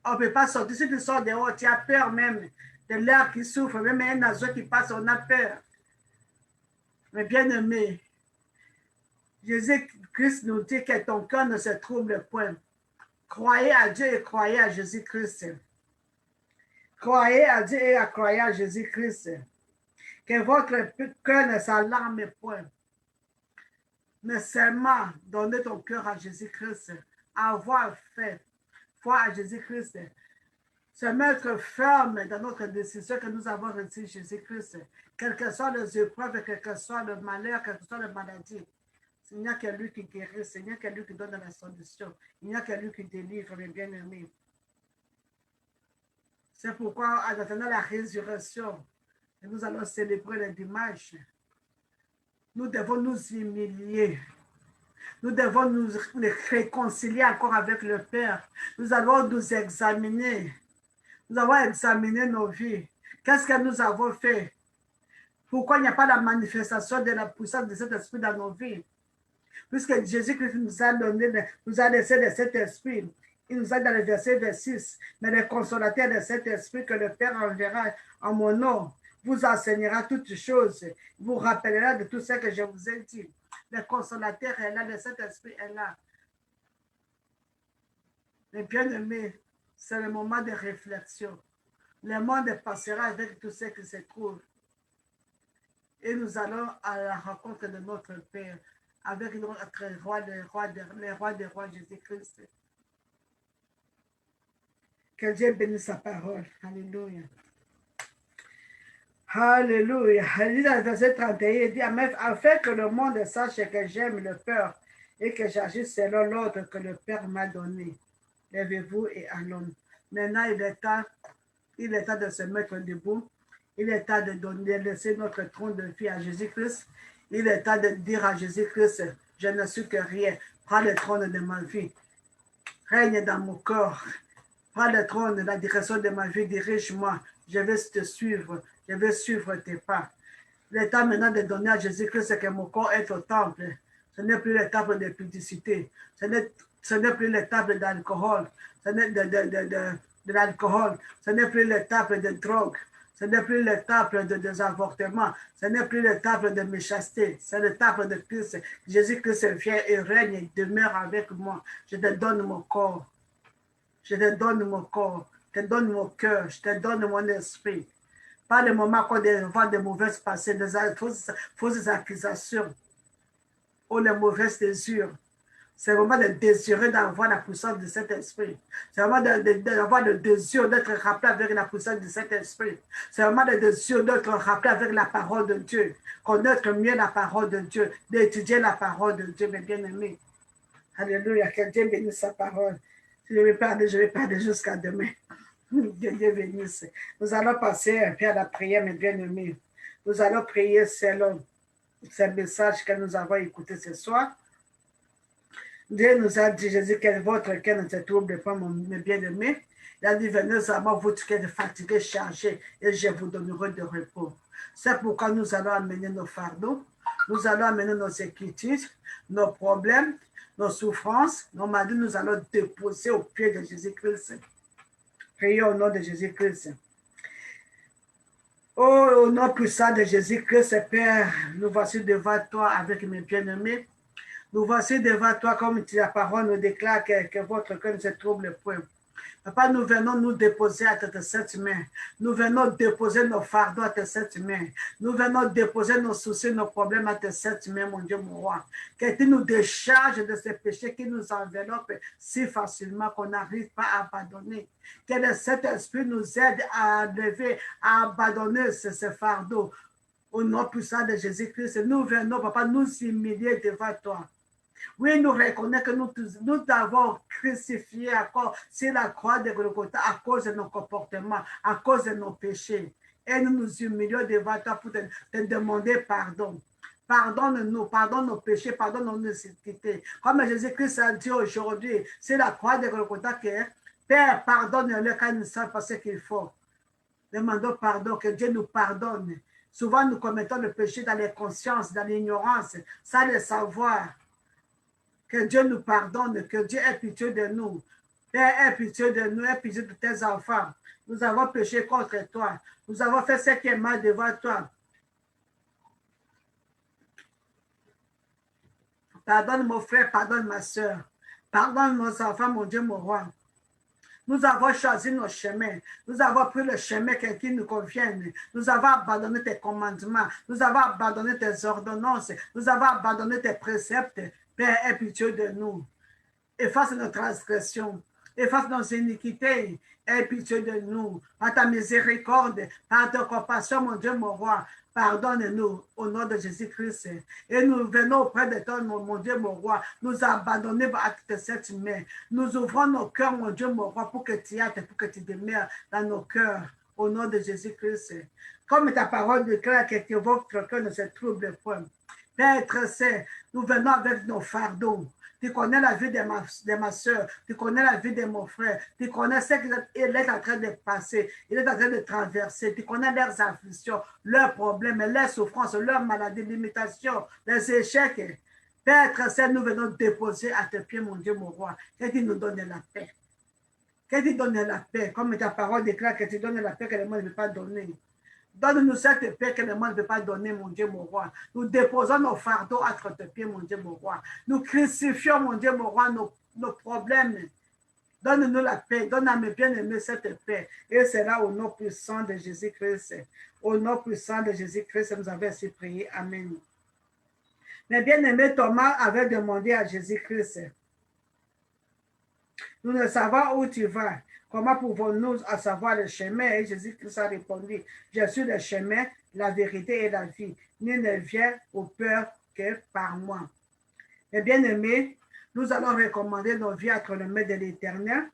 On ne peut pas sortir. Si tu sors dehors, tu as peur même de l'air qui souffre. Même un oiseau qui passe, on a peur. Mais bien aimé, Jésus-Christ nous dit que ton cœur ne se trouble point. Croyez à Dieu et croyez à Jésus-Christ. Croyez à Dieu et croyez à Jésus-Christ. Que votre cœur ne s'alarme point. Mais seulement donner ton cœur à Jésus-Christ. Avoir fait foi à Jésus-Christ. Se mettre ferme dans notre décision que nous avons reçue Jésus-Christ. Quelles que soient les épreuves, quel que soit le malheur, quelle que soit la maladie. Il n'y a que lui qui guérit, il n'y a que lui qui donne la solution. Il n'y a que lui qui délivre, mes bien-aimés. C'est pourquoi, en attendant la résurrection, et nous allons célébrer le dimanche, nous devons nous humilier. Nous devons nous réconcilier encore avec le Père. Nous allons nous examiner. Nous avons examiné nos vies. Qu'est-ce que nous avons fait? Pourquoi il n'y a pas la manifestation de la puissance de cet esprit dans nos vies? Puisque Jésus-Christ nous a donné, nous a laissé de cet esprit. Il nous a dans le verset 26, mais le consolateur de cet esprit que le Père enverra en mon nom vous enseignera toutes choses, vous rappellera de tout ce que je vous ai dit. Le consolateur est là, le Saint-Esprit est là. Mais bien aimé, c'est le moment de réflexion. Le monde passera avec tout ce qui se trouve. Et nous allons à la rencontre de notre Père, avec notre roi, le roi des rois, Jésus-Christ. Que Dieu bénisse sa parole. Alléluia. Alléluia. Il dit dans le verset 31, il dit, afin que le monde sache que j'aime le peur et que j'agisse selon l'ordre que le Père m'a donné. Lèvez-vous et allons. Maintenant, il est temps de se mettre debout. Il est temps de laisser notre trône de vie à Jésus-Christ. Il est temps de dire à Jésus-Christ, je ne suis que rien. Prends le trône de ma vie. Règne dans mon corps. Prends le trône de la direction de ma vie. Dirige-moi. Je vais te suivre. Je vais suivre tes pas. Il est temps maintenant de donner à Jésus-Christ que mon corps est au temple. Ce n'est plus le temple de publicité. Ce n'est plus le temple d'alcool. Ce n'est de l'alcool. Ce n'est plus le temple de drogue. Ce n'est plus le temple de désavortement. Ce n'est plus le temple de méchanceté. C'est le temple de Christ. Jésus-Christ vient et règne et demeure avec moi. Je te donne mon corps. Je te donne mon corps. Je te donne mon cœur. Je te donne mon esprit. Pas le moment qu'on voit des mauvaises pensées, des fausses accusations ou les mauvaises désir. C'est vraiment de désirer d'avoir la puissance de cet esprit. C'est vraiment d'avoir le désir d'être rappelé avec la puissance de cet esprit. C'est vraiment le désir d'être rappelé avec la parole de Dieu. Connaître mieux la parole de Dieu. D'étudier la parole de Dieu, mes bien-aimés. Alléluia. Que Dieu bénisse sa parole. Si je vais parler jusqu'à demain. Que Dieu bénisse. Nous allons passer un peu à la prière, mes bien-aimés. Nous allons prier selon ce message que nous avons écouté ce soir. Dieu nous a dit, Jésus, que votre cœur ne se trouble pas, mes bien-aimés. Il a dit, venez à moi, vous qui êtes fatigués, chargés, et je vous donnerai de repos. C'est pourquoi nous allons amener nos fardeaux, nous allons amener nos inquiétudes, nos problèmes, nos souffrances, nos maladies, nous allons déposer au pied de Jésus-Christ. Prions au nom de Jésus-Christ. Oh, au nom puissant de Jésus-Christ, Père, nous voici devant toi avec mes bien-aimés. Nous voici devant toi, comme la parole nous déclare que votre cœur ne se trouble point. Papa, nous venons nous déposer à tes saintes mains. Nous venons déposer nos fardeaux à tes saintes mains. Nous venons déposer nos soucis, nos problèmes à tes saintes mains, mon Dieu, mon roi. Que tu nous décharges de ces péchés qui nous enveloppent si facilement qu'on n'arrive pas à abandonner. Que le Saint-Esprit nous aide à lever, à abandonner ces fardeaux. Au nom puissant de Jésus-Christ, nous venons, Papa, nous humilier devant toi. Oui, nous reconnaissons que nous avons crucifié sur la croix de Golgotha à cause de nos comportements, à cause de nos péchés. Et nous nous humilions devant toi pour te demander pardon. Pardonne-nous, pardonne nos péchés, pardonne nos nécessités. Comme Jésus-Christ a dit aujourd'hui, c'est la croix de Golgotha que Père, pardonne-le quand ils ne savent pas ce qu'il faut. Demandons pardon, que Dieu nous pardonne. Souvent, nous commettons le péché dans les consciences, dans l'ignorance, sans le savoir. Que Dieu nous pardonne, que Dieu ait pitié de nous. Père, aie pitié de nous, aie pitié de tes enfants. Nous avons péché contre toi. Nous avons fait ce qui est mal devant toi. Pardonne mon frère, pardonne ma soeur. Pardonne nos enfants, mon Dieu, mon roi. Nous avons choisi nos chemins. Nous avons pris le chemin qui nous convienne. Nous avons abandonné tes commandements. Nous avons abandonné tes ordonnances. Nous avons abandonné tes préceptes. Père, aie pitié de nous. Efface nos transgressions. Efface nos iniquités. Aie pitié de nous. Par ta miséricorde, par ta compassion, mon Dieu, mon roi. Pardonne-nous au nom de Jésus-Christ. Et nous venons auprès de toi, mon Dieu, mon roi. Nous abandonner à cette main. Nous ouvrons nos cœurs, mon Dieu, mon roi, pour que tu ailles, pour que tu demeures dans nos cœurs. Au nom de Jésus-Christ. Comme ta parole déclare que votre cœur ne se trouble point. Père très saint, nous venons avec nos fardeaux. Tu connais la vie de ma soeur, tu connais la vie de mon frère, tu connais ce qu'il est en train de passer, il est en train de traverser, tu connais leurs afflictions, leurs problèmes, leurs souffrances, leurs maladies, limitations, les échecs. Père très saint, nous venons déposer à tes pieds, mon Dieu, mon roi, que tu nous donnes la paix. Que tu donnes la paix, comme ta parole déclare que tu donnes la paix que le monde ne veut pas donner. Donne-nous cette paix que le monde ne peut pas donner, mon Dieu, mon roi. Nous déposons nos fardeaux entre tes pieds, mon Dieu, mon roi. Nous crucifions, mon Dieu, mon roi, nos problèmes. Donne-nous la paix. Donne à mes bien-aimés cette paix. Et c'est là au nom puissant de Jésus-Christ. Au nom puissant de Jésus-Christ, nous avons ainsi prié. Amen. Mes bien-aimés, Thomas avait demandé à Jésus-Christ, Nous ne savons où tu vas. Comment pouvons-nous savoir le chemin? Et Jésus-Christ a répondu, je suis le chemin, la vérité et la vie. Nul ne vient au Père que par moi. Mes bien-aimés, nous allons recommander nos vies entre les mains de l'Éternel.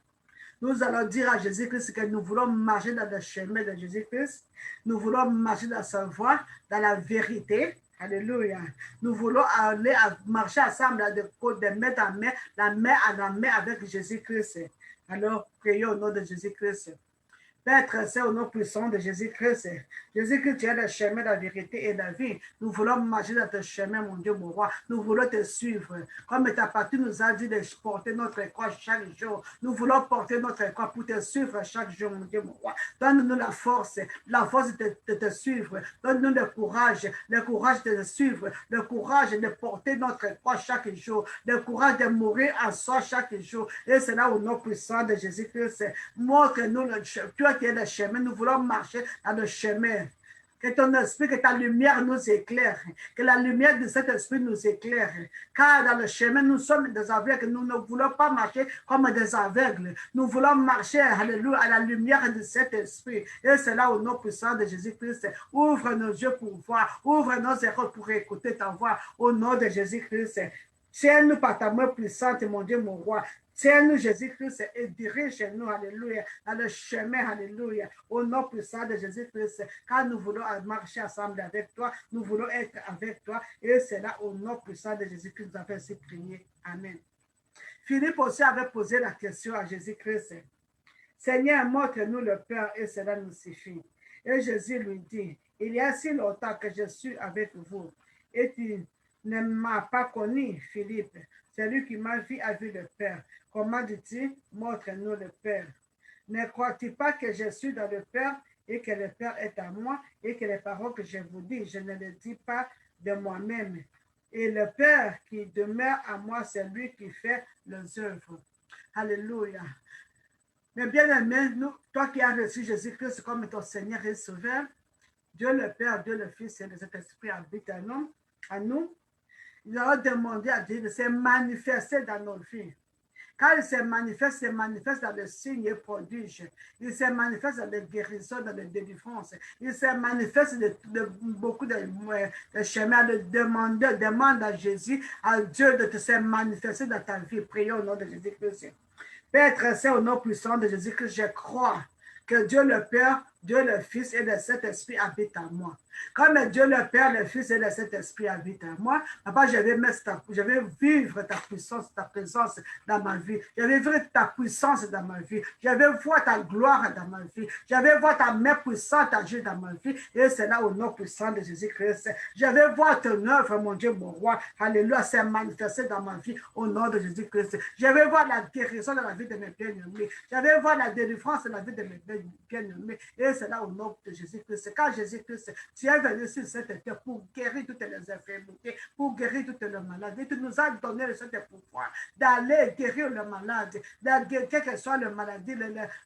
Nous allons dire à Jésus-Christ que nous voulons marcher dans le chemin de Jésus-Christ. Nous voulons marcher dans sa voie, dans la vérité. Alléluia. Nous voulons aller marcher ensemble de main en main, la main à la main avec Jésus-Christ. Alors, prions au nom de Jésus-Christ. Père très saint, au nom puissant de Jésus-Christ. Jésus-Christ, tu es le chemin, la vérité et la vie. Nous voulons marcher dans ton chemin, mon Dieu, mon roi. Nous voulons te suivre. Comme ta partie nous a dit de porter notre croix chaque jour. Nous voulons porter notre croix pour te suivre chaque jour, mon Dieu, mon roi. Donne-nous la force de te suivre. Donne-nous le courage de te suivre, le courage de porter notre croix chaque jour, le courage de mourir en soi chaque jour. Et c'est là au nom puissant de Jésus-Christ. Montre-nous le chemin. Qui est le chemin, nous voulons marcher dans le chemin. Que ton esprit, que ta lumière nous éclaire. Que la lumière de cet esprit nous éclaire. Car dans le chemin, nous sommes des aveugles. Nous ne voulons pas marcher comme des aveugles. Nous voulons marcher, alléluia, à la lumière de cet esprit. Et c'est là au nom puissant de Jésus-Christ. Ouvre nos yeux pour voir. Ouvre nos oreilles pour écouter ta voix. Au nom de Jésus-Christ. Tiens-nous par ta main puissante, mon Dieu, mon roi. Tiens-nous, Jésus-Christ, et dirige-nous, alléluia, dans le chemin, alléluia, au nom puissant de Jésus-Christ, car nous voulons marcher ensemble avec toi, nous voulons être avec toi, et c'est là, au nom puissant de Jésus-Christ, nous avons ainsi prié. Amen. Philippe aussi avait posé la question à Jésus-Christ. Seigneur, montre-nous le Père, et cela nous suffit. Et Jésus lui dit, il y a si longtemps que je suis avec vous, et tu ne m'as pas connu, Philippe. Celui qui m'a vu a vu le Père. Comment dis-tu, montre-nous le Père? Ne crois-tu pas que je suis dans le Père et que le Père est à moi et que les paroles que je vous dis, je ne les dis pas de moi-même. Et le Père qui demeure à moi, c'est lui qui fait les œuvres. Alléluia. Mais bien aimé, toi qui as reçu Jésus-Christ comme ton Seigneur et Sauveur, Dieu le Père, Dieu le Fils et le Saint-Esprit habitent à nous. Il a demandé à Dieu de se manifester dans nos vies. Quand il se manifeste dans les signes et prodiges. Il se manifeste dans les guérisons, dans les délivrances. Il se manifeste beaucoup de chemins. Demande à Jésus, à Dieu de se manifester dans ta vie. Prions au nom de Jésus-Christ. Père très saint, au nom puissant de Jésus-Christ, je crois que Dieu le Père, Dieu le Fils et le Saint-Esprit habitent en moi. Comme Dieu le Père, le Fils et le Saint-Esprit habitent en moi, papa, je vais vivre ta puissance, ta présence dans ma vie. Je vais vivre ta puissance dans ma vie. Je vais voir ta gloire dans ma vie. Je vais voir ta main puissante agir dans ma vie. Et c'est là au nom puissant de Jésus-Christ. Je vais voir ton œuvre, mon Dieu, mon roi. Alléluia, se manifester dans ma vie au nom de Jésus-Christ. Je vais voir la guérison dans la vie de mes bien-aimés. Je vais voir la délivrance dans la vie de mes bien-aimés. Et c'est là au nom de Jésus-Christ. Quand Jésus-Christ, tu es venu sur cette terre pour guérir toutes les infirmités, pour guérir toutes les maladies. Tu nous as donné le pouvoir d'aller guérir les malades, quelle que soit la maladie,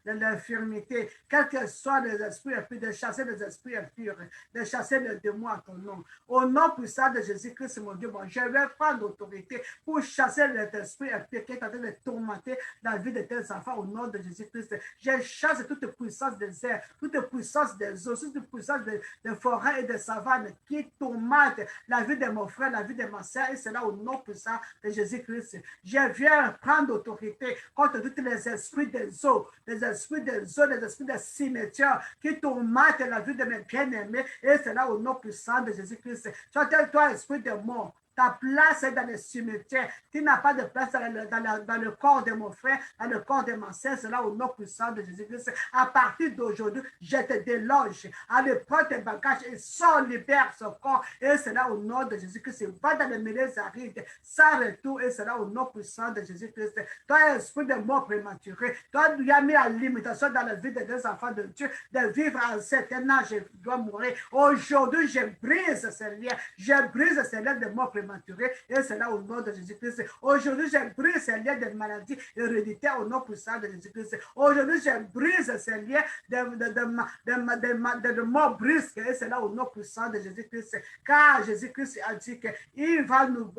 l'infirmité, quels que soient les esprits impurs, de chasser les esprits impurs, de chasser les démons à ton nom. Au nom puissant de Jésus-Christ, mon Dieu, je vais prendre l'autorité pour chasser les esprits impurs qui est en train de tourmenter la vie de tes enfants au nom de Jésus-Christ. Je chasse toute puissance des airs, toute puissance des eaux, toute puissance des forêts et des savanes qui tourmentent la vie de mon frère, la vie de ma soeur, et c'est là au nom puissant de Jésus-Christ. Je viens prendre l'autorité contre tous les esprits des eaux, les esprits des cimetières qui tourmentent la vie de mes bien-aimés, et c'est là au nom puissant de Jésus-Christ. Toi, esprit de mort, ta place est dans le cimetière. Tu n'as pas de place dans le corps de mon frère, dans le corps de ma soeur. C'est là au nom puissant de Jésus-Christ. À partir d'aujourd'hui, je te déloge. Allez, prends tes bagages et sors, libère ce corps. Et c'est là au nom de Jésus-Christ. Va dans les milieux arides, sans retour. Et c'est là au nom puissant de Jésus-Christ. Toi, esprit de mort prématuré, toi, tu as mis à limitation dans la vie des enfants de Dieu de vivre à un certain âge, je dois mourir. Aujourd'hui, je brise ces liens. Je brise ces liens de mort prématuré. Et c'est là au nom de Jésus-Christ. Aujourd'hui, je brise ces liens de maladie héréditaire au nom puissant de Jésus-Christ. Aujourd'hui, je brise ces liens de mort brusque. Et c'est là au nom puissant de Jésus-Christ. Car Jésus-Christ a dit qu'il va nous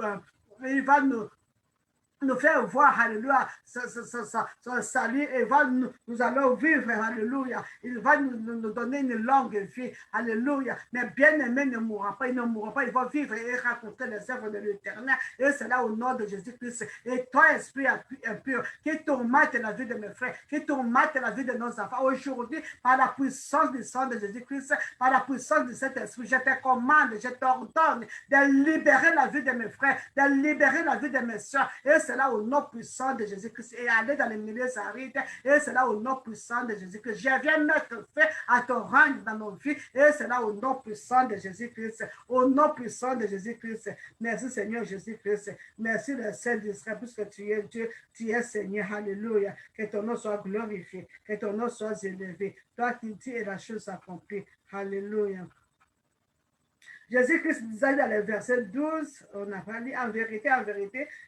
nous faire voir, alléluia, son salut et nous allons vivre, alléluia. Il va nous donner une longue vie, alléluia. Mais bien-aimé ne mourra pas, il ne mourra pas, il va vivre et raconter les œuvres de l'Éternel. Et c'est là au nom de Jésus-Christ. Et toi, esprit impur, qui tourmente la vie de mes frères, qui tourmente la vie de nos enfants, aujourd'hui, par la puissance du sang de Jésus-Christ, par la puissance de cet esprit, je te commande, je t'ordonne de libérer la vie de mes frères, de libérer la vie de mes soeurs. Et c'est là au nom puissant de Jésus-Christ. Et aller dans les milieux arides. Et c'est là au nom puissant de Jésus-Christ. Je viens mettre fin à ton règne dans nos vies. Et c'est là au nom puissant de Jésus-Christ. Au nom puissant de Jésus-Christ. Merci Seigneur Jésus-Christ. Merci le Saint d'Israël, puisque tu es Dieu, tu es Seigneur. Alléluia. Que ton nom soit glorifié. Que ton nom soit élevé. Toi qui dis et la chose accomplie. Alléluia. Jésus-Christ disait dans le verset 12, on a parlé, en vérité,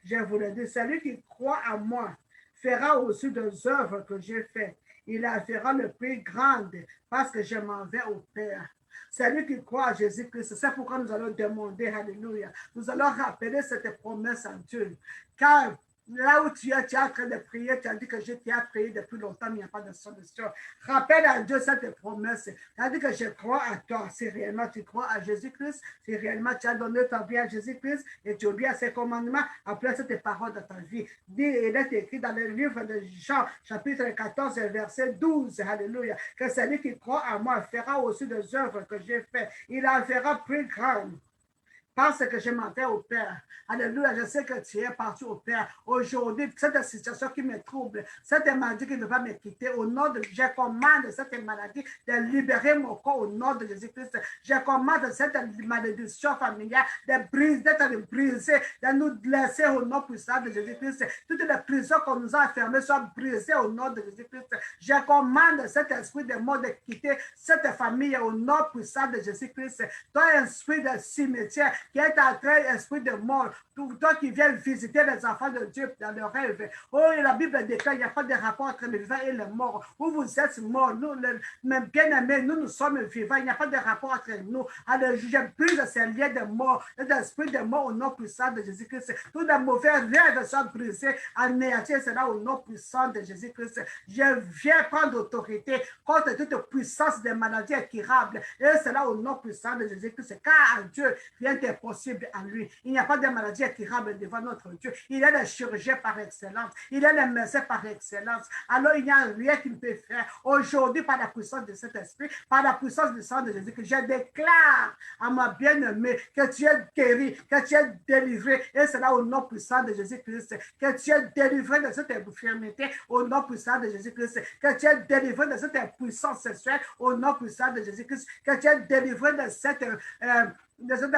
je vous le dis, celui qui croit à moi fera aussi des œuvres que j'ai faites. Il la fera le plus grande parce que je m'en vais au Père. Celui qui croit à Jésus-Christ, c'est pourquoi nous allons demander, alléluia, nous allons rappeler cette promesse en Dieu. Car là où tu es en train de prier, tu as dit que je t'ai prié depuis longtemps, mais il n'y a pas de solution. Rappelle à Dieu cette promesse. Tu as dit que je crois à toi. Si réellement tu crois à Jésus-Christ, si réellement tu as donné ta vie à Jésus-Christ et tu obéis à ses commandements, après cette parole de ta vie. Il est écrit dans le livre de Jean, chapitre 14, verset 12. Alléluia. Que celui qui croit à moi fera aussi des œuvres que j'ai faites. Il en fera plus grandes. Parce que je m'en vais au Père. Alléluia, je sais que tu es parti au Père. Aujourd'hui, cette situation qui me trouble, cette maladie qui ne va me quitter, au nom de Jésus, je commande cette maladie de libérer mon corps au nom de Jésus-Christ. Je commande cette malédiction familiale d'être brisée, de nous laisser au nom puissant de Jésus-Christ. Toutes les prisons qu'on nous a enfermées soient brisées au nom de Jésus-Christ. Je commande cet esprit de mort de quitter cette famille au nom puissant de Jésus-Christ. Toi, esprit de cimetière, qui est en train, esprit de mort, toi qui viens visiter les enfants de Dieu dans leurs rêves. Oh, et la Bible déclare qu'il n'y a pas de rapport entre les vivants et les morts. Vous êtes morts, nous, même bien-aimés, nous sommes vivants. Il n'y a pas de rapport entre nous. Alors, je brise ces liens de mort, l'esprit de mort au nom puissant de Jésus-Christ. Tous les mauvais rêves sont brisés, anéantis, c'est là au nom puissant de Jésus-Christ. Je viens prendre autorité contre toute puissance des maladies incurables. Et c'est là au nom puissant de Jésus-Christ. Car Dieu, rien n'est possible à lui. Il n'y a pas de maladie incurable devant notre Dieu. Il est le chirurgien par excellence. Il est le médecin par excellence. Alors, il n'y a rien qu'il peut faire. Aujourd'hui, par la puissance de cet esprit, par la puissance du sang de Jésus, que je déclare à ma bien-aimée que tu es guéri, que tu es délivré. Et c'est là au nom puissant de Jésus-Christ, que tu es délivré de cette infirmité au nom puissant de Jésus-Christ, que tu es délivré de cette impuissance sexuelle au nom puissant de Jésus-Christ, que tu es délivré de cette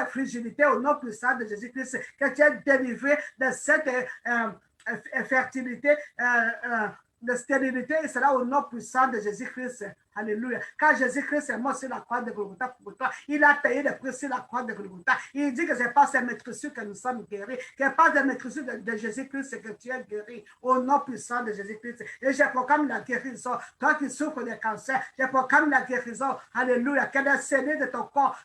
fragilité au nom puissant de Jésus-Christ, que tu es délivré de cette infertilité, de stérilité, et cela au nom puissant de Jésus-Christ. Alléluia. Quand Jésus-Christ est mort sur la croix de Golgotha pour toi, il a payé le prix sur la croix de Golgotha. Il dit que c'est par ses maîtresses que nous sommes guéris, que par les maîtresses de Jésus-Christ que tu es guéri, au nom puissant de Jésus-Christ. Et je proclame la guérison. Toi qui souffres de cancer, je proclame la guérison. Alléluia. Que les cellules de ton corps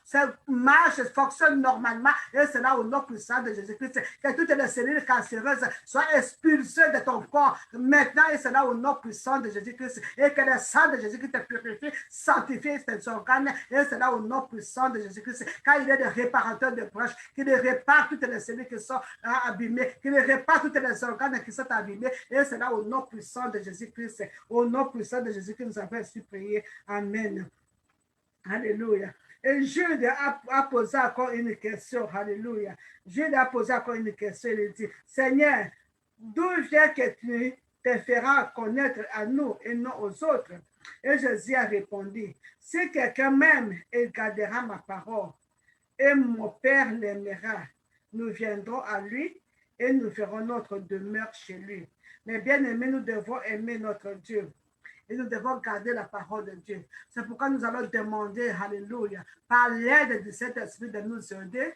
marchent, fonctionnent normalement. Et c'est là au nom puissant de Jésus-Christ. Que toutes les cellules cancéreuses soient expulsées de ton corps maintenant. Et c'est là au nom puissant de Jésus-Christ. Et que le sang de Jésus-Christ te purifie, sanctifie tes organes. Et c'est là au nom puissant de Jésus-Christ. Car il est le réparateur de broches, qu'il répare toutes les cellules qui sont abîmées, qu'il répare toutes les organes qui sont abîmés. Et c'est là au nom puissant de Jésus-Christ. Au nom puissant de Jésus-Christ, nous avons su prier. Amen. Alléluia. Et Jude a posé encore une question. Alléluia. Jude a posé encore une question. Il dit, Seigneur, d'où vient que tu te feras connaître à nous et non aux autres? Et Jésus a répondu, si quelqu'un m'aime, il gardera ma parole, et mon Père l'aimera. Nous viendrons à lui et nous ferons notre demeure chez lui. Mais bien aimés, nous devons aimer notre Dieu. Et nous devons garder la parole de Dieu. C'est pourquoi nous allons demander, alléluia, par l'aide de cet esprit de nous aider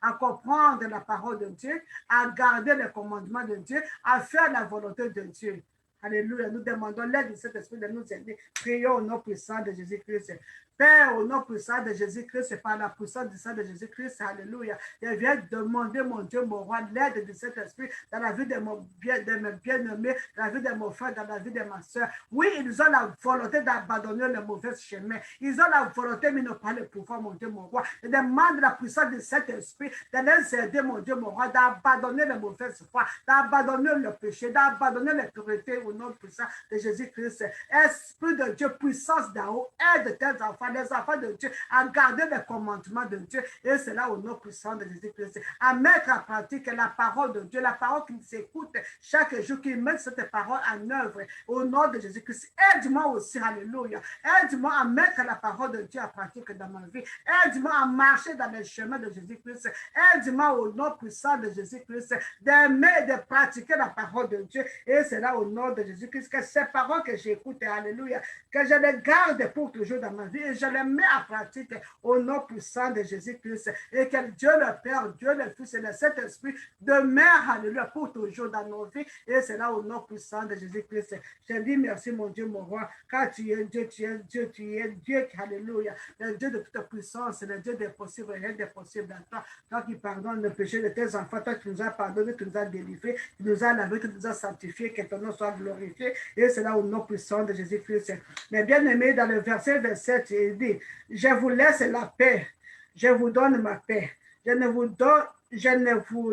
à comprendre la parole de Dieu, à garder les commandements de Dieu, à faire la volonté de Dieu. Alléluia. Nous demandons l'aide de cet esprit de nous aider. Prions au nom puissant de Jésus-Christ. Père, au nom puissant de Jésus-Christ, c'est par la puissance du sang de Jésus-Christ, alléluia. Je viens demander, mon Dieu, mon roi, l'aide de cet esprit dans la vie de mes bien-aimés, dans la vie de mon frère, dans la vie de ma soeur. Oui, ils ont la volonté d'abandonner le mauvais chemin. Ils ont la volonté, mais n'ont pas le pouvoir, mon Dieu, mon roi. Je demande la puissance de cet esprit de les aider, mon Dieu, mon roi, d'abandonner le mauvais foi, d'abandonner le péché, d'abandonner l'autorité au nom puissant de Jésus-Christ. Esprit de Dieu, puissance d'en haut, aide tes enfants, les enfants de Dieu, à garder les commandements de Dieu. Et c'est là au nom puissant de Jésus-Christ. À mettre en pratique la parole de Dieu, la parole qui s'écoute chaque jour, qui met cette parole en œuvre. Au nom de Jésus-Christ, aide-moi aussi, alléluia. Aide-moi à mettre la parole de Dieu en pratique dans ma vie. Aide-moi à marcher dans les chemins de Jésus-Christ. Aide-moi au nom puissant de Jésus-Christ d'aimer et de pratiquer la parole de Dieu. Et c'est là au nom de Jésus-Christ que ces paroles que j'écoute, alléluia, que je les garde pour toujours dans ma vie et je les mets en pratique au nom puissant de Jésus-Christ. Et que Dieu le Père, Dieu le Fils et le Saint-Esprit demeure, alléluia, pour toujours dans nos vies. Et c'est là au nom puissant de Jésus-Christ. Je dis merci, mon Dieu, mon roi, car tu es Dieu, tu es Dieu, tu es Dieu, alléluia, le Dieu de toute puissance, le Dieu des possibles, rien des possibles à toi. Toi qui pardonnes le péché de tes enfants, toi qui nous as pardonné, tu nous as délivrés, tu nous as lavé, tu nous as sanctifiés, que ton nom soit glorifié. Et c'est là au nom puissant de Jésus-Christ. Mais bien aimé, dans le verset 27, il dit, je vous laisse la paix, je vous donne ma paix. Je ne vous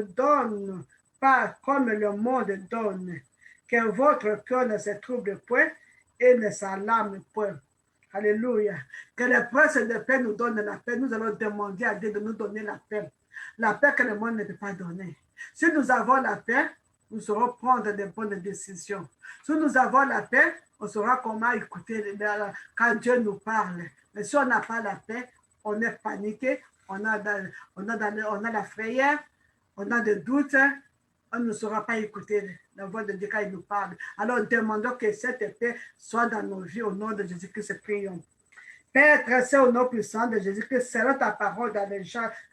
donne pas comme le monde donne, que votre cœur ne se trouble point et ne s'alarme point. Alléluia. Que le prince de paix nous donne la paix. Nous allons demander à Dieu de nous donner la paix. La paix que le monde ne peut pas donner. Si nous avons la paix, nous saurons prendre de bonnes décisions. Si nous avons la paix, on saura comment écouter quand Dieu nous parle. Mais si on n'a pas la paix, on est paniqué, on a la frayeur, on a des doutes, on ne saura pas écouter la voix de Dieu quand il nous parle. Alors demandons que cette paix soit dans nos vies au nom de Jésus-Christ, prions. Père très saint, au nom puissant de Jésus-Christ, selon ta parole dans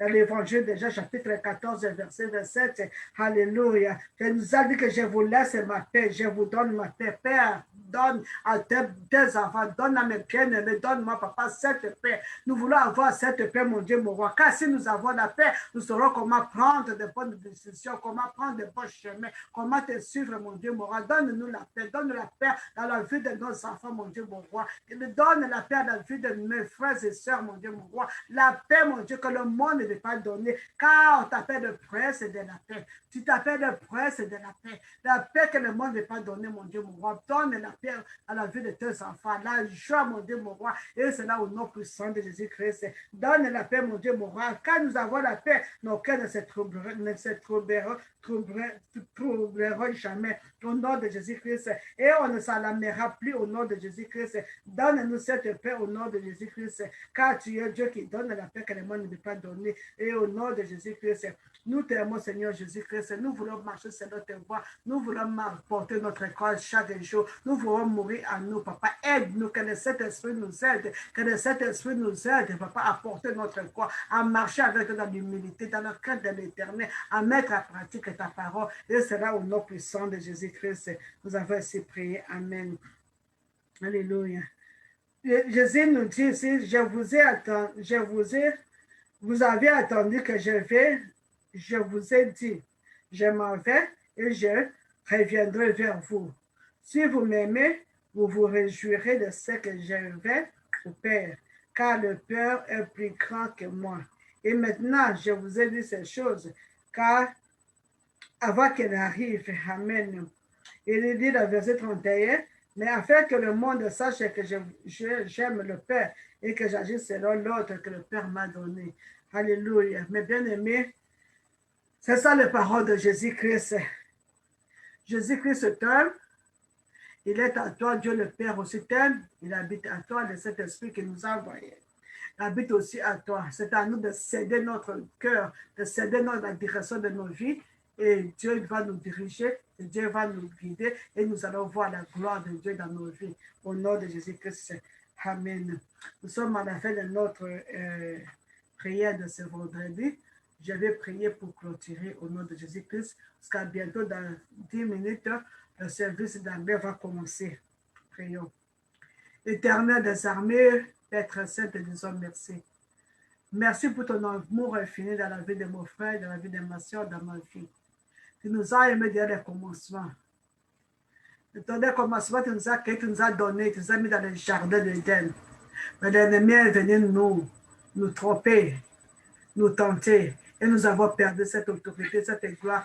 l'évangile de Jean, chapitre 14, verset 27. Alléluia. Tu nous as dit que je vous laisse ma paix, je vous donne ma paix. Père, donne à tes enfants, donne à mes bien-aimés, donne-moi, papa, cette paix. Nous voulons avoir cette paix, mon Dieu, mon roi. Car si nous avons la paix, nous saurons comment prendre de bonnes décisions, comment prendre de bons chemins, comment te suivre, mon Dieu, mon roi. Donne-nous la paix, donne la paix dans la vie de nos enfants, mon Dieu, mon roi. Donne la paix dans la vie de mes frères et sœurs, mon Dieu, mon roi. La paix, mon Dieu, que le monde ne veut pas donner, car on t'appelle le prince de la paix. Tu t'appelles le prince de la paix. La paix que le monde ne veut pas donner, mon Dieu, mon roi. Donne la paix à la vie de tes enfants. La joie, mon Dieu, mon roi. Et c'est là au nom puissant de Jésus-Christ. Donne la paix, mon Dieu, mon roi. Quand nous avons la paix, nos cœurs ne se troubleront jamais. Au nom de Jésus-Christ. Et on ne s'alarmera plus au nom de Jésus-Christ. Donne-nous cette paix au nom de Jésus-Christ. Car tu es Dieu qui donne la paix que le monde ne peut pas donner. Et au nom de Jésus-Christ, nous t'aimons, Seigneur Jésus-Christ. Nous voulons marcher sur notre voie. Nous voulons porter notre croix chaque jour. Nous voulons mourir à nous, Papa. Aide-nous, que le Saint-Esprit nous aide. Que le Saint-Esprit nous aide, Papa, à porter notre croix, à marcher avec toi dans l'humilité, dans le cœur de l'Éternel, à mettre en pratique ta parole. Et c'est là au nom puissant de Jésus-Christ. Nous avons ainsi prié. Amen. Alléluia. Jésus nous dit ici, vous avez attendu que je vous ai dit, je m'en vais et je reviendrai vers vous. Si vous m'aimez, vous vous réjouirez de ce que je vais au Père, car le Père est plus grand que moi. Et maintenant, je vous ai dit ces choses, car avant qu'elle arrive, Amen. Il dit dans le verset 31, mais afin que le monde sache que j'aime le Père et que j'agis selon l'ordre que le Père m'a donné. Alléluia. Mes bien-aimés, c'est ça les paroles de Jésus-Christ. Jésus-Christ t'aime. Il est à toi, Dieu le Père aussi t'aime. Il habite à toi, le Saint-Esprit qui nous a envoyés. Il habite aussi à toi. C'est à nous de céder notre cœur, de céder la direction de nos vies. Et Dieu va nous diriger, et Dieu va nous guider, et nous allons voir la gloire de Dieu dans nos vies. Au nom de Jésus-Christ. Amen. Nous sommes à la fin de notre prière de ce vendredi. Je vais prier pour clôturer au nom de Jésus-Christ, parce qu'à bientôt, dans 10 minutes, le service d'Ambert va commencer. Prions. Éternel des armées, Père très saint, te disons merci. Merci pour ton amour infini dans la vie de mon frère, dans la vie de ma soeur, dans ma vie. Tu nous as aimés dès le commencement. Dès le commencement, tu nous as créé, tu nous as donné, tu nous as mis dans le jardin d'Éden. Mais l'ennemi est venu nous tromper, nous tenter. Et nous avons perdu cette autorité, cette gloire,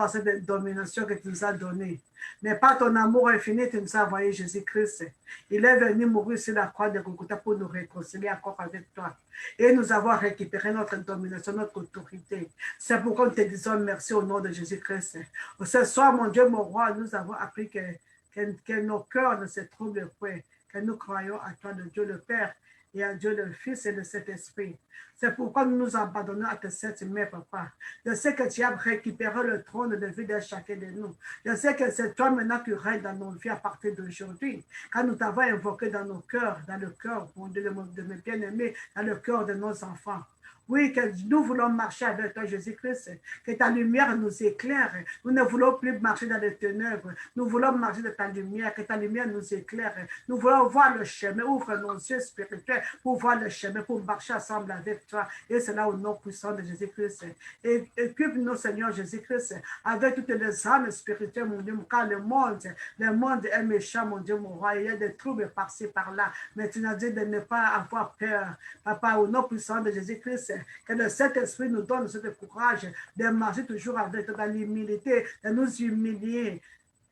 cette domination que tu nous as donnée. Mais par ton amour infini, tu nous as envoyé Jésus-Christ. Il est venu mourir sur la croix de Golgotha pour nous réconcilier encore avec toi. Et nous avons récupéré notre domination, notre autorité. C'est pourquoi nous te disons merci au nom de Jésus-Christ. Ce soir, mon Dieu, mon roi, nous avons appris que nos cœurs ne se troublent point, que nous croyons à toi, de Dieu le Père, et à Dieu le Fils et de cet esprit. C'est pourquoi nous nous abandonnons à tes saintes mains, papa. Je sais que tu as récupéré le trône de vie de chacun de nous. Je sais que c'est toi maintenant qui règne dans nos vies à partir d'aujourd'hui. Quand nous t'avons invoqué dans nos cœurs, dans le cœur, mon Dieu, de mes bien-aimés, dans le cœur de nos enfants. Oui, que nous voulons marcher avec toi, Jésus-Christ. Que ta lumière nous éclaire. Nous ne voulons plus marcher dans les ténèbres. Nous voulons marcher dans ta lumière. Que ta lumière nous éclaire. Nous voulons voir le chemin. Ouvre nos yeux spirituels pour voir le chemin, pour marcher ensemble avec toi. Et c'est là au nom puissant de Jésus-Christ. Et équipe-nous, Seigneur Jésus-Christ, avec toutes les âmes spirituelles, mon Dieu, car le monde est méchant, mon Dieu, mon roi. Il y a des troubles par-ci, par-là. Mais tu nous as dit de ne pas avoir peur. Papa, au nom puissant de Jésus-Christ, que le Saint-Esprit nous donne ce courage de marcher toujours avec toi dans l'humilité, de nous humilier.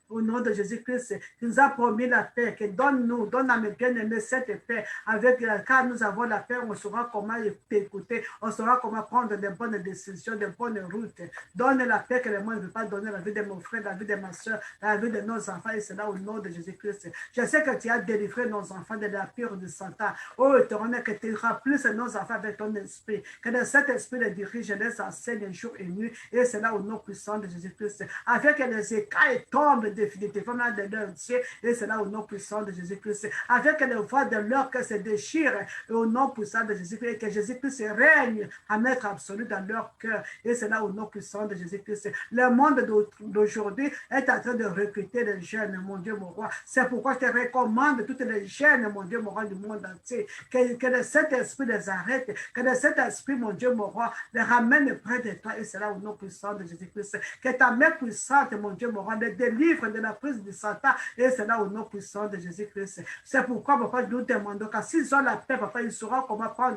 Au nom de Jésus-Christ, tu nous as promis la paix, que donne à mes bien-aimés cette paix. Car nous avons la paix, on saura comment t'écouter, on saura comment prendre de bonnes décisions, de bonnes routes. Donne la paix que le monde ne veut pas donner, la vie de mon frère, la vie de ma soeur, la vie de nos enfants, et c'est là au nom de Jésus-Christ. Je sais que tu as délivré nos enfants de la pire du Satan. Oh, éternel, que tu remplisses nos enfants avec ton esprit, que cet esprit les dirige, les enseigne jour et nuit, et c'est là au nom puissant de Jésus-Christ. Afin que les écailles tombent définitivement de leur ciel, et c'est là au nom puissant de Jésus-Christ. Avec les voix de leur cœur se déchirent, et au nom puissant de Jésus-Christ, et que Jésus-Christ règne à maître absolu dans leur cœur, et c'est là au nom puissant de Jésus-Christ. Le monde d'aujourd'hui est en train de recruter les jeunes, mon Dieu, mon roi. C'est pourquoi je te recommande toutes les jeunes, mon Dieu, mon roi, du monde entier, que le Saint-Esprit les arrête, que le Saint-Esprit, mon Dieu, mon roi, les ramène près de toi, et c'est là au nom puissant de Jésus-Christ. Que ta main puissante, mon Dieu, mon roi, les délivre de la prise du Satan, et c'est là au nom puissant de Jésus-Christ. C'est pourquoi, papa, nous demandons que s'ils ont la paix, papa, ils sauront comment prendre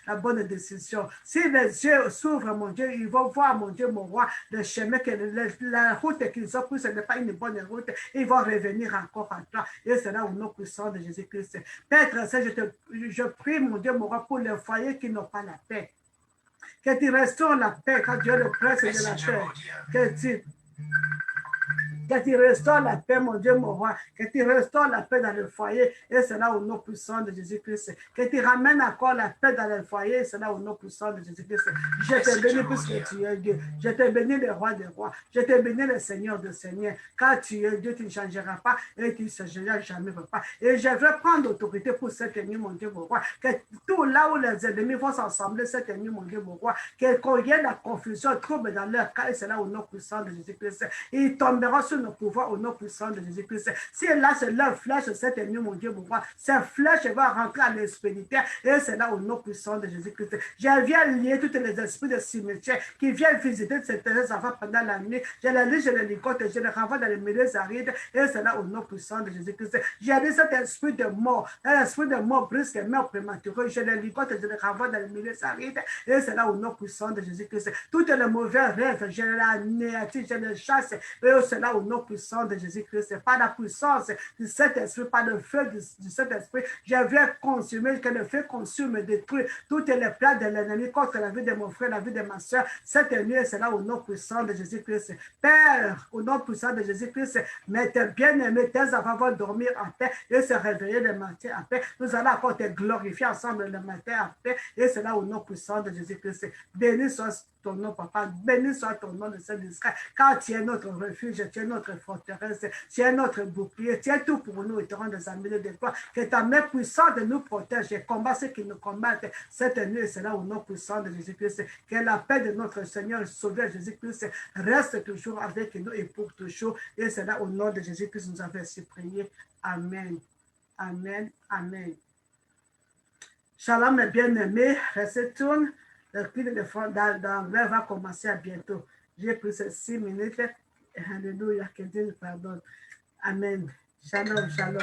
la bonne décision. Si les yeux s'ouvrent, mon Dieu, ils vont voir, mon Dieu, mon roi, le chemin, que la route qu'ils ont prise, ce n'est pas une bonne route, ils vont revenir encore à toi, et c'est là au nom puissant de Jésus-Christ. Père, je prie, mon Dieu, mon roi, pour les foyers qui n'ont pas la paix. Que tu restaures la paix quand Dieu le prince de la paix. Que tu restaures la paix, mon Dieu, mon roi. Que tu restaures la paix dans le foyer. Et c'est là au nom puissant de Jésus-Christ. Que tu ramènes encore la paix dans le foyer. Et c'est là au nom puissant de Jésus-Christ. Je te bénis puisque tu es Dieu. Je te bénis le roi des rois. Je te bénis le Seigneur des seigneurs. Car tu es Dieu, tu ne changeras pas. Et tu ne changeras jamais, papa. Et je veux prendre l'autorité pour cette nuit, mon Dieu, mon roi. Que tout là où les ennemis vont s'assembler cette nuit, mon Dieu, mon roi. Qu'il y ait la confusion, trouble dans leur cas. Et c'est là au nom puissant de Jésus-Christ. Ils tomberont sur nos pouvoirs au nom puissant de Jésus-Christ. Si là, c'est leur flèche, cette nuit, mon Dieu, mon roi, cette flèche va rentrer à l'espérité, et c'est là au nom puissant de Jésus-Christ. Je viens lier tous les esprits de cimetière qui viennent visiter ces enfants pendant la nuit. Je les lis, je les ligote, je les renvoie dans les milieux arides, et c'est là au nom puissant de Jésus-Christ. J'ai dit cet esprit de mort, l'esprit de mort brusque, mort prématurée, je les ligote, je les renvoie dans les milieux arides, et c'est là au nom puissant de Jésus-Christ. Toutes les mauvais rêves, je les anéantis, je les chasse, et c'est là au nom puissant de Jésus-Christ, par la puissance du Saint-Esprit, par le feu du Saint-Esprit, je viens consumer, que le feu consume et détruit toutes les plans de l'ennemi contre la vie de mon frère, la vie de ma soeur. Cette nuit, c'est là au nom puissant de Jésus-Christ. Père, au nom puissant de Jésus-Christ, mais tes bien-aimés, tes enfants vont dormir en paix et se réveiller le matin en paix. Nous allons encore te glorifier ensemble le matin en paix, et c'est là au nom puissant de Jésus-Christ. Béni soit ton nom, papa. Béni soit ton nom, le Saint d'Israël, car tu es notre refuge, tu es notre forteresse, tu es notre bouclier, tu es tout pour nous, et tu rends des amis de toi. Que ta main puissante nous protège et combat ceux qui nous combattent cette nuit, c'est là au nom puissant de Jésus-Christ. Que la paix de notre Seigneur et Sauveur Jésus-Christ reste toujours avec nous et pour toujours. Et c'est là au nom de Jésus-Christ nous avons ainsi prié. Amen. Amen. Amen. Shalom, mes bien-aimés. Restez tourne. Le culte d'anglais va commencer à bientôt. J'ai pris ces 6 minutes. Alléluia. Que Dieu nous pardonne. Amen. Shalom, shalom.